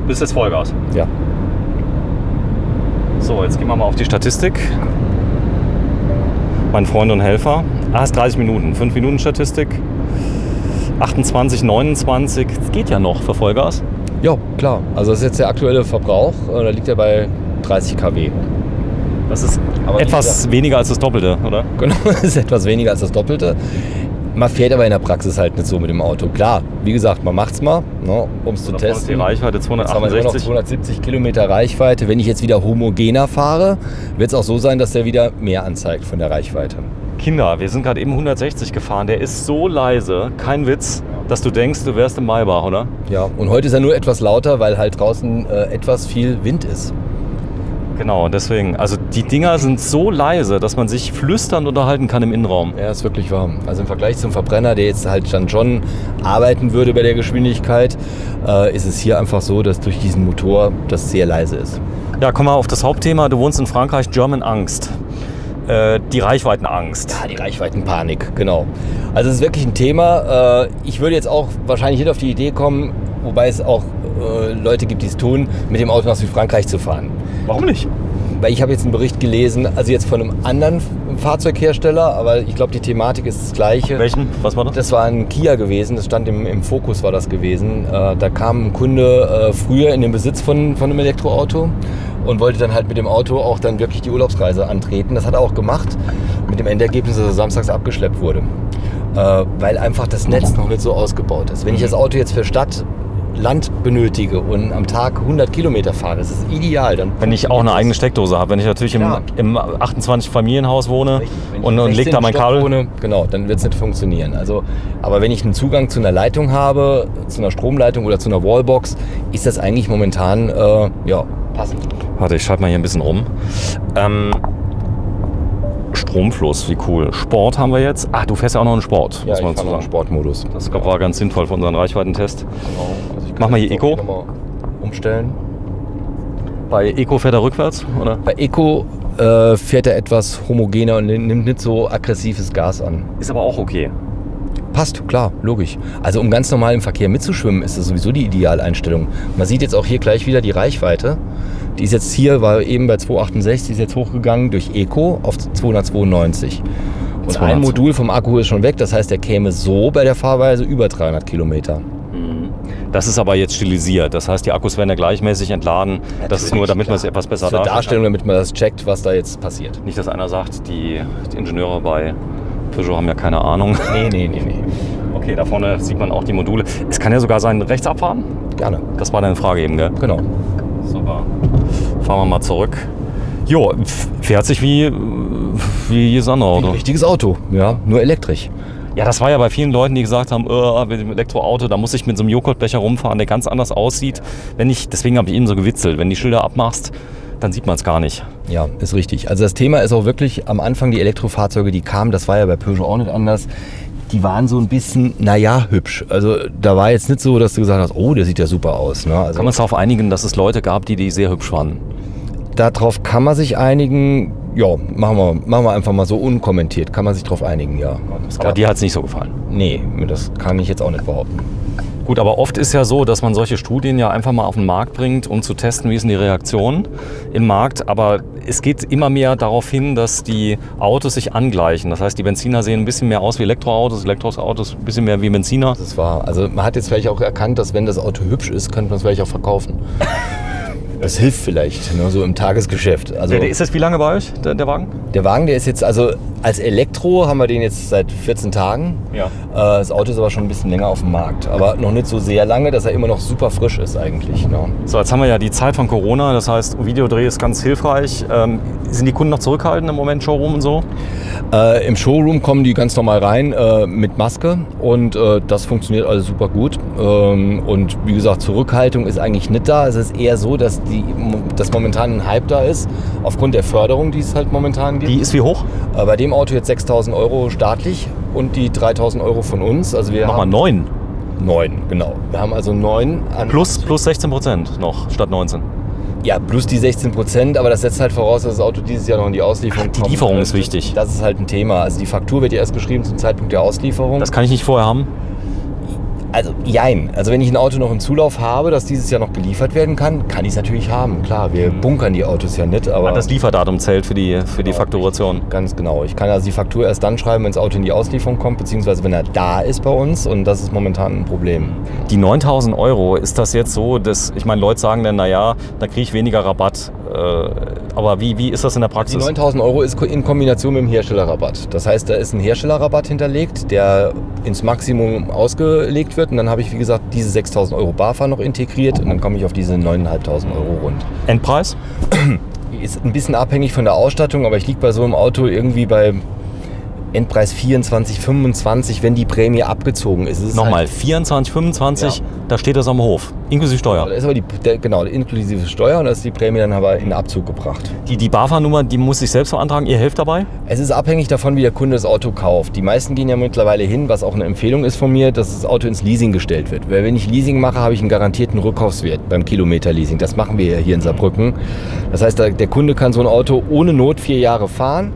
S1: bis jetzt Vollgas.
S2: Ja.
S1: So, jetzt gehen wir mal auf die Statistik. Mein Freund und Helfer. Ist 30 Minuten. 5 Minuten Statistik. 28, 29. Das geht ja noch für Vollgas.
S2: Ja, klar. Also das ist jetzt der aktuelle Verbrauch. Da liegt er bei 30 kW.
S1: Das ist
S2: Aber
S1: etwas weniger als das Doppelte, oder?
S2: Genau, das ist etwas weniger als das Doppelte. Man fährt aber in der Praxis halt nicht so mit dem Auto. Klar, wie gesagt, man macht's mal, ne, um es zu testen.
S1: Die Reichweite
S2: Jetzt haben wir immer noch
S1: 268.
S2: 270 Kilometer Reichweite. Wenn ich jetzt wieder homogener fahre, wird es auch so sein, dass der wieder mehr anzeigt von der Reichweite.
S1: Kinder, wir sind gerade eben 160 gefahren. Der ist so leise, kein Witz, dass du denkst, du wärst im Maybach, oder?
S2: Ja, und heute ist er nur etwas lauter, weil halt draußen etwas viel Wind ist.
S1: Genau, deswegen. Also die Dinger sind so leise, dass man sich flüsternd unterhalten kann im Innenraum.
S2: Ja, ist wirklich wahr. Also im Vergleich zum Verbrenner, der jetzt halt dann schon arbeiten würde bei der Geschwindigkeit, ist es hier einfach so, dass durch diesen Motor das sehr leise ist.
S1: Ja, kommen wir auf das Hauptthema. Du wohnst in Frankreich, German Angst. Die Reichweitenangst.
S2: Ja, die Reichweitenpanik, genau. Also es ist wirklich ein Thema. Ich würde jetzt auch wahrscheinlich nicht auf die Idee kommen, wobei es auch Leute gibt, die es tun, mit dem Auto nach Südfrankreich zu fahren.
S1: Warum nicht?
S2: Weil ich habe jetzt einen Bericht gelesen, also jetzt von einem anderen Fahrzeughersteller, aber ich glaube, die Thematik ist das gleiche.
S1: Welchen? Was war das?
S2: Das war ein Kia gewesen, das stand im Fokus, war das gewesen. Da kam ein Kunde früher in den Besitz von einem Elektroauto und wollte dann halt mit dem Auto auch dann wirklich die Urlaubsreise antreten. Das hat er auch gemacht, mit dem Endergebnis, dass er samstags abgeschleppt wurde. Weil einfach das Netz noch nicht so ausgebaut ist. Wenn ich das Auto jetzt für Land benötige und am Tag 100 Kilometer fahre, das ist ideal. Dann
S1: wenn ich auch eine eigene Steckdose habe, wenn ich natürlich im 28 Familienhaus wohne und lege da mein Kabel.
S2: Wohne, genau, dann wird es nicht funktionieren. Also, aber wenn ich einen Zugang zu einer Leitung habe, zu einer Stromleitung oder zu einer Wallbox, ist das eigentlich momentan passend.
S1: Warte, ich schalte mal hier ein bisschen rum. Stromfluss, wie cool. Sport haben wir jetzt. Du fährst ja auch noch einen Sport.
S2: Ja, ich fahre noch einen Sportmodus.
S1: Das war ganz sinnvoll für unseren Reichweitentest.
S2: Genau. Also
S1: Mach mal hier Eco.
S2: Nochmal umstellen.
S1: Bei Eco fährt er rückwärts, oder?
S2: Bei Eco fährt er etwas homogener und nimmt nicht so aggressives Gas an.
S1: Ist aber auch okay.
S2: passt, klar, logisch. Also um ganz normal im Verkehr mitzuschwimmen, ist das sowieso die Idealeinstellung. Man sieht jetzt auch hier gleich wieder die Reichweite. Die ist jetzt hier, war eben bei 268, ist jetzt hochgegangen durch Eco auf 292. Und ein Modul vom Akku ist schon weg, das heißt, der käme so bei der Fahrweise über 300 Kilometer.
S1: Das ist aber jetzt stilisiert. Das heißt, die Akkus werden ja gleichmäßig entladen. Das ist nur, damit man es etwas besser
S2: darstellt. Darstellung, damit man das checkt, was da jetzt passiert.
S1: Nicht, dass einer sagt, die Ingenieure bei Peugeot haben ja keine Ahnung.
S2: Nee.
S1: Okay, da vorne sieht man auch die Module. Es kann ja sogar sein, rechts abfahren?
S2: Gerne.
S1: Das war deine Frage eben, gell?
S2: Genau.
S1: Super. Fahren wir mal zurück. Jo, fährt sich wie jedes andere Auto.
S2: Ein richtiges Auto, ja, nur elektrisch.
S1: Ja, das war ja bei vielen Leuten, die gesagt haben, mit dem Elektroauto, da muss ich mit so einem Joghurtbecher rumfahren, der ganz anders aussieht. Deswegen habe ich eben so gewitzelt, wenn die Schilder abmachst, dann sieht man es gar nicht.
S2: Ja, ist richtig. Also das Thema ist auch wirklich am Anfang die Elektrofahrzeuge, die kamen, das war ja bei Peugeot auch nicht anders. Die waren so ein bisschen, hübsch. Also da war jetzt nicht so, dass du gesagt hast, oh, der sieht ja super aus. Ne? Also,
S1: kann man uns darauf einigen, dass es Leute gab, die sehr hübsch fanden?
S2: Darauf kann man sich einigen. Ja, machen wir einfach mal so unkommentiert. Kann man sich darauf einigen, ja.
S1: Aber dir hat es nicht so gefallen?
S2: Nee, das kann ich jetzt auch nicht behaupten.
S1: Gut, aber oft ist ja so, dass man solche Studien ja einfach mal auf den Markt bringt, um zu testen, wie ist denn die Reaktion im Markt. Aber es geht immer mehr darauf hin, dass die Autos sich angleichen. Das heißt, die Benziner sehen ein bisschen mehr aus wie Elektroautos, Elektroautos ein bisschen mehr wie Benziner.
S2: Das war, also man hat jetzt vielleicht auch erkannt, dass wenn das Auto hübsch ist, könnte man es vielleicht auch verkaufen. Das hilft vielleicht, ne, so im Tagesgeschäft. Also,
S1: der ist jetzt wie lange bei euch, der Wagen?
S2: Der Wagen, der ist jetzt, also als Elektro haben wir den jetzt seit 14 Tagen.
S1: Ja.
S2: Das Auto ist aber schon ein bisschen länger auf dem Markt. Aber noch nicht so sehr lange, dass er immer noch super frisch ist eigentlich. Ne?
S1: So, jetzt haben wir ja die Zeit von Corona, das heißt, Videodreh ist ganz hilfreich. Sind die Kunden noch zurückhaltend im Moment, Showroom und so?
S2: Im Showroom kommen die ganz normal rein mit Maske und das funktioniert alles super gut. Und wie gesagt, Zurückhaltung ist eigentlich nicht da. Es ist eher so, dass momentan ein Hype da ist, aufgrund der Förderung, die es halt momentan gibt.
S1: Die ist wie hoch?
S2: Bei dem Auto jetzt 6.000 Euro staatlich und die 3.000 Euro von uns. Also wir
S1: haben 9.
S2: 9, genau. Wir haben also 9 an...
S1: Plus 16% noch, statt 19.
S2: Ja, plus die 16%, aber das setzt halt voraus, dass das Auto dieses Jahr noch in die Auslieferung kommt.
S1: Die Lieferung ist wichtig.
S2: Das ist halt ein Thema. Also die Faktur wird ja erst geschrieben zum Zeitpunkt der Auslieferung.
S1: Das kann ich nicht vorher haben?
S2: Also jein. Also wenn ich ein Auto noch im Zulauf habe, das dieses Jahr noch geliefert werden kann, kann ich es natürlich haben. Klar, wir bunkern die Autos ja nicht, aber...
S1: Das Lieferdatum zählt für die Fakturation.
S2: Ganz genau. Ich kann also die Faktur erst dann schreiben, wenn das Auto in die Auslieferung kommt, beziehungsweise wenn er da ist bei uns, und das ist momentan ein Problem.
S1: Die 9.000 Euro, ist das jetzt so, dass, ich meine, Leute sagen dann, naja, da kriege ich weniger Rabatt. Aber wie ist das in der Praxis?
S2: Die 9.000 Euro ist in Kombination mit dem Herstellerrabatt. Das heißt, da ist ein Herstellerrabatt hinterlegt, der ins Maximum ausgelegt wird. Und dann habe ich, wie gesagt, diese 6.000 Euro BAFA noch integriert und dann komme ich auf diese 9.500 Euro rund.
S1: Endpreis?
S2: Ist ein bisschen abhängig von der Ausstattung, aber ich liege bei so einem Auto irgendwie bei Endpreis 24, 25, wenn die Prämie abgezogen ist.
S1: Nochmal, halt 24, 25, ja. Da steht das am Hof, inklusive Steuer.
S2: Da ist aber inklusive Steuer, und da ist die Prämie dann aber in Abzug gebracht.
S1: Die BAFA-Nummer, die muss ich selbst beantragen, ihr helft dabei?
S2: Es ist abhängig davon, wie der Kunde das Auto kauft. Die meisten gehen ja mittlerweile hin, was auch eine Empfehlung ist von mir, dass das Auto ins Leasing gestellt wird. Weil wenn ich Leasing mache, habe ich einen garantierten Rückkaufswert beim Kilometer-Leasing. Das machen wir ja hier in Saarbrücken. Das heißt, der Kunde kann so ein Auto ohne Not 4 Jahre fahren,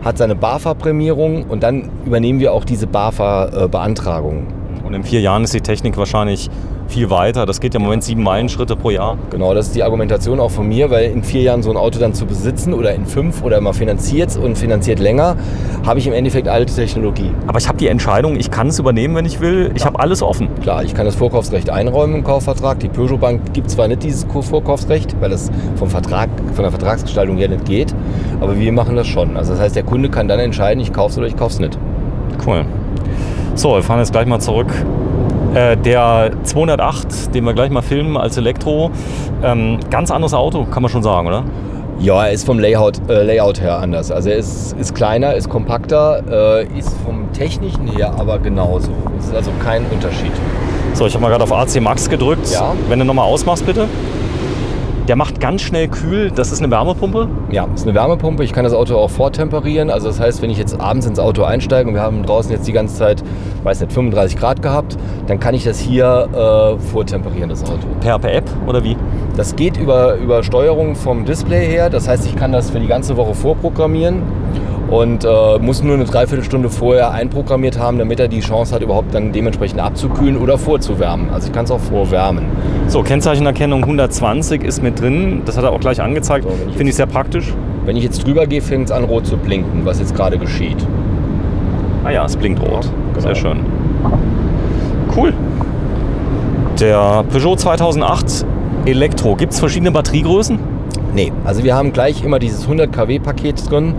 S2: hat seine BAFA-Prämierung und dann übernehmen wir auch diese BAFA-Beantragung.
S1: Und in 4 Jahren ist die Technik wahrscheinlich viel weiter. Das geht ja im Moment 7 Meilenschritte pro Jahr.
S2: Genau, das ist die Argumentation auch von mir, weil in 4 Jahren so ein Auto dann zu besitzen oder in 5 oder mal finanziert und finanziert länger, habe ich im Endeffekt alte Technologie.
S1: Aber ich habe die Entscheidung, ich kann es übernehmen, wenn ich will. Ich habe alles offen.
S2: Klar, ich kann das Vorkaufsrecht einräumen im Kaufvertrag. Die Peugeot Bank gibt zwar nicht dieses Vorkaufsrecht, weil das von der Vertragsgestaltung her nicht geht, aber wir machen das schon. Also das heißt, der Kunde kann dann entscheiden, ich kaufe es oder ich kaufe es nicht.
S1: Cool. So, wir fahren jetzt gleich mal zurück. Der 208, den wir gleich mal filmen als Elektro, ganz anderes Auto, kann man schon sagen, oder?
S2: Ja, er ist vom Layout her anders. Also er ist kleiner, ist kompakter, ist vom Technischen her aber genauso. Es ist also kein Unterschied.
S1: So, ich habe mal gerade auf AC Max gedrückt.
S2: Ja.
S1: Wenn du nochmal ausmachst, bitte. Der macht ganz schnell kühl. Das ist eine Wärmepumpe?
S2: Ja, das ist eine Wärmepumpe. Ich kann das Auto auch vortemperieren. Also das heißt, wenn ich jetzt abends ins Auto einsteige und wir haben draußen jetzt die ganze Zeit, 35 Grad gehabt, dann kann ich das hier vortemperieren, das Auto.
S1: Per App oder wie?
S2: Das geht über Steuerung vom Display her. Das heißt, ich kann das für die ganze Woche vorprogrammieren. und muss nur eine Dreiviertelstunde vorher einprogrammiert haben, damit er die Chance hat, überhaupt dann dementsprechend abzukühlen oder vorzuwärmen. Also ich kann es auch vorwärmen.
S1: So, Kennzeichenerkennung 120 ist mit drin. Das hat er auch gleich angezeigt.
S2: So,
S1: finde ich sehr praktisch.
S2: Wenn ich jetzt drüber gehe, fängt es an rot zu blinken, was jetzt gerade geschieht.
S1: Ah ja, es blinkt rot.
S2: Ja, genau.
S1: Sehr schön. Cool. Der Peugeot 2008 Elektro. Gibt es verschiedene Batteriegrößen?
S2: Nee, also wir haben gleich immer dieses 100 kW Paket drin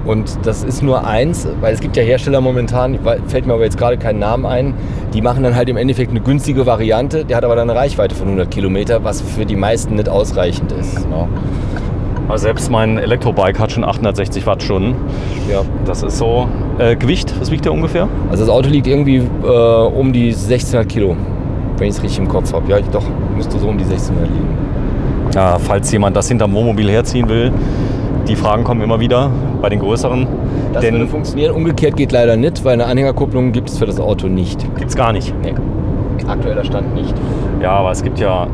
S2: und das ist nur eins, weil es gibt ja Hersteller momentan, fällt mir aber jetzt gerade kein Namen ein, die machen dann halt im Endeffekt eine günstige Variante, der hat aber dann eine Reichweite von 100 Kilometer, was für die meisten nicht ausreichend ist. Genau.
S1: Also selbst mein Elektrobike hat schon 860 Wattstunden.
S2: Ja.
S1: Das ist so. Gewicht, was wiegt der ungefähr?
S2: Also das Auto liegt irgendwie um die 1600 Kilo, wenn ich es richtig im Kopf habe. Ja, doch, müsste so um die 1600 liegen.
S1: Ja, falls jemand das hinterm Wohnmobil herziehen will, die Fragen kommen immer wieder bei den größeren.
S2: Das würde funktionieren, umgekehrt geht leider nicht, weil eine Anhängerkupplung gibt es für das Auto nicht.
S1: Gibt's gar nicht?
S2: Nee, aktueller Stand nicht.
S1: Ja, aber es gibt ja,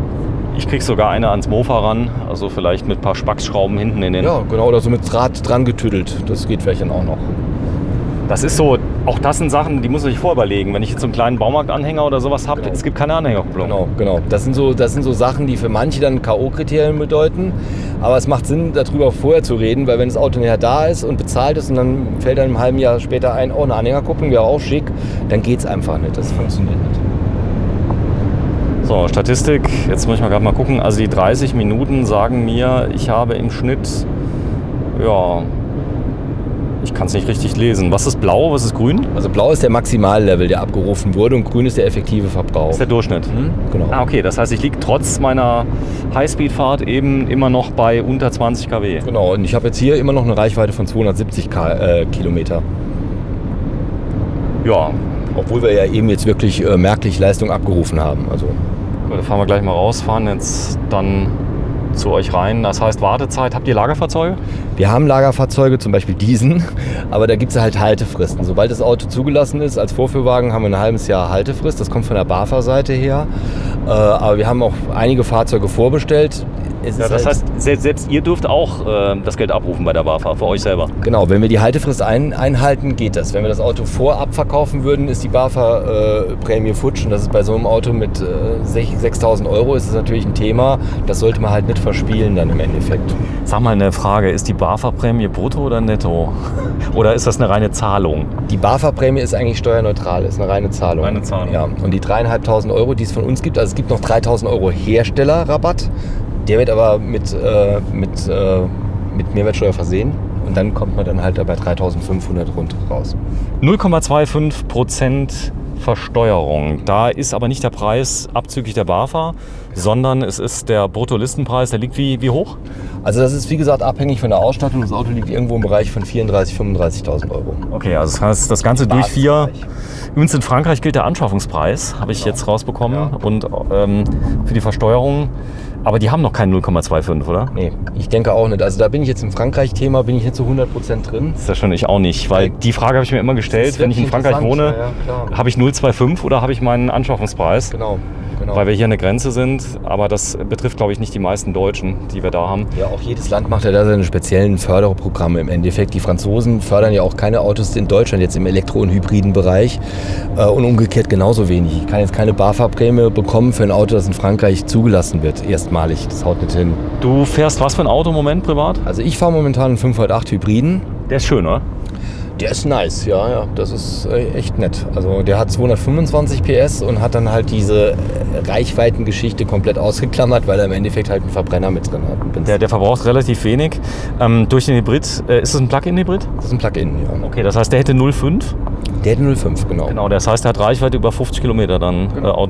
S1: ich krieg sogar eine ans Mofa ran, also vielleicht mit ein paar Spacksschrauben hinten in den...
S2: Ja, genau, oder so mit Draht dran getüdelt, das geht vielleicht dann auch noch.
S1: Das ist so, auch das sind Sachen, die muss man sich vorüberlegen. Wenn ich jetzt so einen kleinen Baumarktanhänger oder sowas habe,
S2: Genau.
S1: Es gibt keine Anhängerkupplung.
S2: Genau. Das sind so Sachen, die für manche dann K.O.-Kriterien bedeuten. Aber es macht Sinn, darüber vorher zu reden, weil wenn das Auto nachher da ist und bezahlt ist und dann fällt dann im halben Jahr später ein, oh, eine Anhängerkupplung wäre auch schick, dann geht es einfach nicht. Das funktioniert nicht.
S1: So, Statistik, jetzt muss ich mal gerade mal gucken. Also die 30 Minuten sagen mir, ich habe im Schnitt, ja, ich kann es nicht richtig lesen. Was ist blau, was ist grün?
S2: Also blau ist der Maximallevel, der abgerufen wurde, und grün ist der effektive Verbrauch.
S1: Das ist der Durchschnitt.
S2: Genau.
S1: Ah, okay, das heißt, ich liege trotz meiner Highspeed-Fahrt eben immer noch bei unter 20 kW.
S2: Genau, und ich habe jetzt hier immer noch eine Reichweite von 270 Kilometer.
S1: Ja,
S2: Obwohl wir ja eben jetzt wirklich merklich Leistung abgerufen haben. Also
S1: gut, dann fahren wir gleich mal raus, fahren jetzt dann zu euch rein. Das heißt Wartezeit. Habt ihr Lagerfahrzeuge?
S2: wir haben Lagerfahrzeuge, zum Beispiel diesen, aber da gibt es halt Haltefristen. Sobald das Auto zugelassen ist als Vorführwagen, haben wir ein halbes Jahr Haltefrist. Das kommt von der BAFA-Seite her. Aber wir haben auch einige Fahrzeuge vorbestellt.
S1: Ja, das heißt, selbst ihr dürft auch das Geld abrufen bei der BAFA, für euch selber.
S2: Genau, wenn wir die Haltefrist einhalten, geht das. Wenn wir das Auto vorab verkaufen würden, ist die BAFA-Prämie futsch. Und das ist bei so einem Auto mit 6.000 Euro ist das natürlich ein Thema. Das sollte man halt nicht verspielen dann im Endeffekt.
S1: Sag mal eine Frage, ist die BAFA-Prämie brutto oder netto? Oder ist das eine reine Zahlung?
S2: Die BAFA-Prämie ist eigentlich steuerneutral, ist eine reine Zahlung.
S1: Reine Zahlung.
S2: Ja. Und die 3.500 Euro, die es von uns gibt, also es gibt noch 3.000 Euro Herstellerrabatt. Der wird aber mit Mehrwertsteuer versehen und dann kommt man dann halt bei 3.500 rund raus.
S1: 0,25% Versteuerung. Da ist aber nicht der Preis abzüglich der BAFA, sondern es ist der Bruttolistenpreis. Der liegt wie hoch?
S2: Also das ist wie gesagt abhängig von der Ausstattung. Das Auto liegt irgendwo im Bereich von 34.000, 35.000 Euro.
S1: Okay, also das heißt, das Ganze durch 4. Übrigens in Frankreich gilt der Anschaffungspreis, habe ich jetzt rausbekommen.
S2: Ja.
S1: Und für die Versteuerung. Aber die haben noch keinen 0,25, oder?
S2: Nee, ich denke auch nicht. Also da bin ich jetzt im Frankreich-Thema, bin ich nicht zu 100% drin.
S1: Das ist ja schon ich auch nicht, weil die Frage habe ich mir immer gestellt, wenn ich in Frankreich wohne, habe ich 0,25 oder habe ich meinen Anschaffungspreis?
S2: Genau.
S1: Weil wir hier an der Grenze sind, aber das betrifft, glaube ich, nicht die meisten Deutschen, die wir da haben.
S2: Ja, auch jedes Land macht ja da seine speziellen Förderprogramme im Endeffekt. Die Franzosen fördern ja auch keine Autos in Deutschland jetzt im Elektro- und hybriden Bereich und umgekehrt genauso wenig. Ich kann jetzt keine BAFA-Prämie bekommen für ein Auto, das in Frankreich zugelassen wird, erstmalig. Das haut nicht hin.
S1: Du fährst was für ein Auto im Moment privat?
S2: Also ich fahre momentan einen 508 Hybriden.
S1: Der ist schön, oder?
S2: Der ist nice, ja, das ist echt nett. Also der hat 225 PS und hat dann halt diese Reichweitengeschichte komplett ausgeklammert, weil er im Endeffekt halt einen Verbrenner mit drin hat.
S1: Der verbraucht relativ wenig. Durch den Hybrid, ist es ein Plug-in-Hybrid?
S2: Das ist ein Plug-in, ja.
S1: Okay, das heißt, der hätte 0,5?
S2: Der hätte 0,5, genau.
S1: Genau, das heißt, der hat Reichweite über 50 Kilometer dann.
S2: Genau.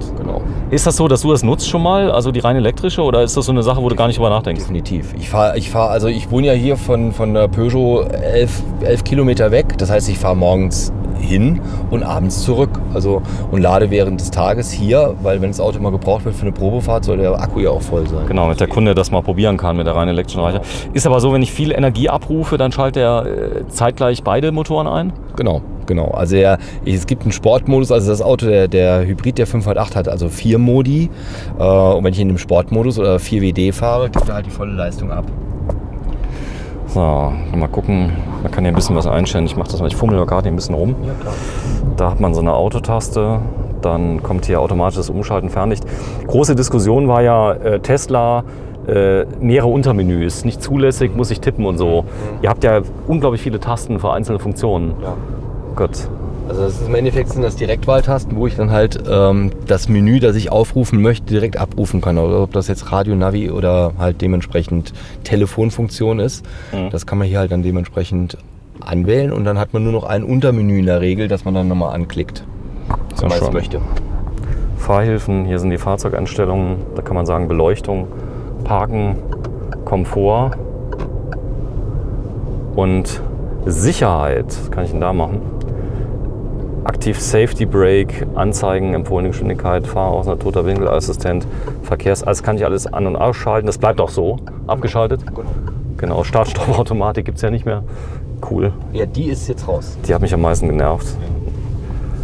S1: Ist das so, dass du das nutzt schon mal, also die rein elektrische, oder ist das so eine Sache, wo du gar nicht drüber nachdenkst?
S2: Definitiv. Ich wohne ja hier von der Peugeot 11 Kilometer weg. Das heißt, ich fahre morgens hin und abends zurück. Also und lade während des Tages hier, weil wenn das Auto mal gebraucht wird für eine Probefahrt, soll der Akku ja auch voll sein.
S1: Genau, damit der Kunde das mal probieren kann mit der rein elektrischen Reichweite. Ist aber so, wenn ich viel Energie abrufe, dann schaltet er zeitgleich beide Motoren ein?
S2: Genau. Also es gibt einen Sportmodus, also das Auto, der Hybrid, der 508 hat also 4 Modi. Und wenn ich in dem Sportmodus oder 4WD fahre, gibt er halt die volle Leistung ab.
S1: So, mal gucken. Man kann hier ein bisschen was einstellen. Ich mache das mal. Ich fummel gerade ein bisschen rum.
S2: Ja, klar.
S1: Da hat man so eine Autotaste. Dann kommt hier automatisches Umschalten, Fernlicht. Große Diskussion war ja Tesla, mehrere Untermenüs. Nicht zulässig, muss ich tippen und so. Ihr habt ja unglaublich viele Tasten für einzelne Funktionen.
S2: Ja.
S1: Gut.
S2: Also das ist im Endeffekt sind das Direktwahltasten, wo ich dann halt das Menü, das ich aufrufen möchte, direkt abrufen kann. Oder ob das jetzt Radio, Navi oder halt dementsprechend Telefonfunktion ist. Das kann man hier halt dann dementsprechend anwählen und dann hat man nur noch ein Untermenü in der Regel, das man dann nochmal anklickt, wenn man es möchte.
S1: Fahrhilfen, hier sind die Fahrzeugeinstellungen, da kann man sagen Beleuchtung, Parken, Komfort und Sicherheit. Was kann ich denn da machen? Aktiv Safety Brake, Anzeigen, empfohlene Geschwindigkeit, Fahraus, toter Winkelassistent, alles kann ich alles an- und ausschalten. Das bleibt auch so, abgeschaltet. Genau, Start-Stopp-Automatik gibt es ja nicht mehr. Cool.
S2: Ja, die ist jetzt raus.
S1: Die hat mich am meisten genervt.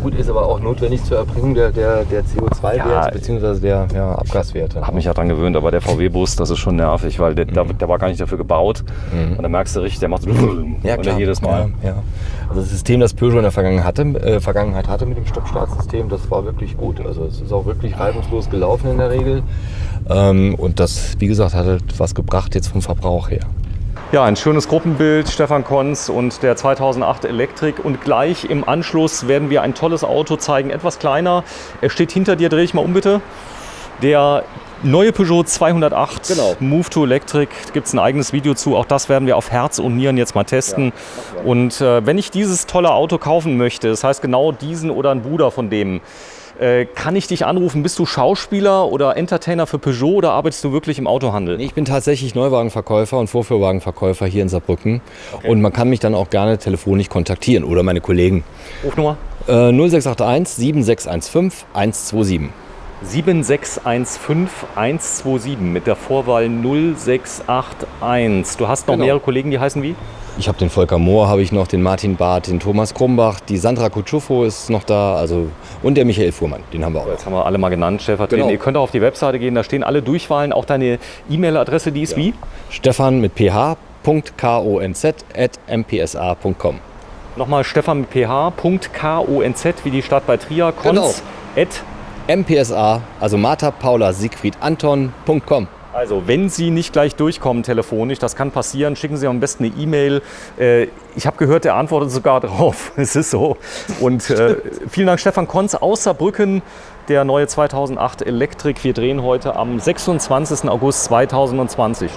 S2: Gut, ist aber auch notwendig zur Erbringung der CO2-Wert
S1: Ja,
S2: bzw. der Abgaswerte.
S1: Habe mich ja dran gewöhnt, aber der VW-Bus, das ist schon nervig, weil der war gar nicht dafür gebaut. Und da merkst du richtig, der macht so jedes Mal.
S2: Ja. Also das System, das Peugeot in der Vergangenheit hatte mit dem Stopp-Start-System, das war wirklich gut. Also es ist auch wirklich reibungslos gelaufen in der Regel. Und das, wie gesagt, hat halt was gebracht jetzt vom Verbrauch her.
S1: Ja, ein schönes Gruppenbild, Stefan Konz und der 2008 Elektrik. Und gleich im Anschluss werden wir ein tolles Auto zeigen, etwas kleiner. Er steht hinter dir, dreh dich mal um bitte. Der neue Peugeot 208
S2: Genau.
S1: Move to Electric, gibt es ein eigenes Video zu. Auch das werden wir auf Herz und Nieren jetzt mal testen. Ja, und wenn ich dieses tolle Auto kaufen möchte, das heißt genau diesen oder einen Bruder von dem, kann ich dich anrufen? Bist du Schauspieler oder Entertainer für Peugeot oder arbeitest du wirklich im Autohandel?
S2: Ich bin tatsächlich Neuwagenverkäufer und Vorführwagenverkäufer hier in Saarbrücken. Okay. Und man kann mich dann auch gerne telefonisch kontaktieren oder meine Kollegen.
S1: Rufnummer?
S2: 0681 7615 127.
S1: 7615 127 mit der Vorwahl 0681. Du hast noch mehrere Kollegen, die heißen wie?
S2: Ich habe den Volker Mohr, habe ich noch, den Martin Barth, den Thomas Krumbach, die Sandra Kutschufo ist noch da, also und der Michael Fuhrmann, den haben wir auch.
S1: Jetzt haben wir alle mal genannt, stellvertretend. Genau. Ihr könnt auch auf die Webseite gehen, da stehen alle Durchwahlen, auch deine E-Mail-Adresse, die ist wie?
S2: Stefan mit ph.konz@mpsa.com.
S1: Nochmal Stefan mit ph.konz wie die Stadt bei Trier, konz
S2: mpsa, also Martha Paula Siegfried Anton.com.
S1: Also, wenn Sie nicht gleich durchkommen telefonisch, das kann passieren, schicken Sie am besten eine E-Mail. Ich habe gehört, der antwortet sogar drauf. Es ist so. Und vielen Dank, Stefan Konz aus Saarbrücken, der neue 2008 Elektrik. Wir drehen heute am 26. August 2020.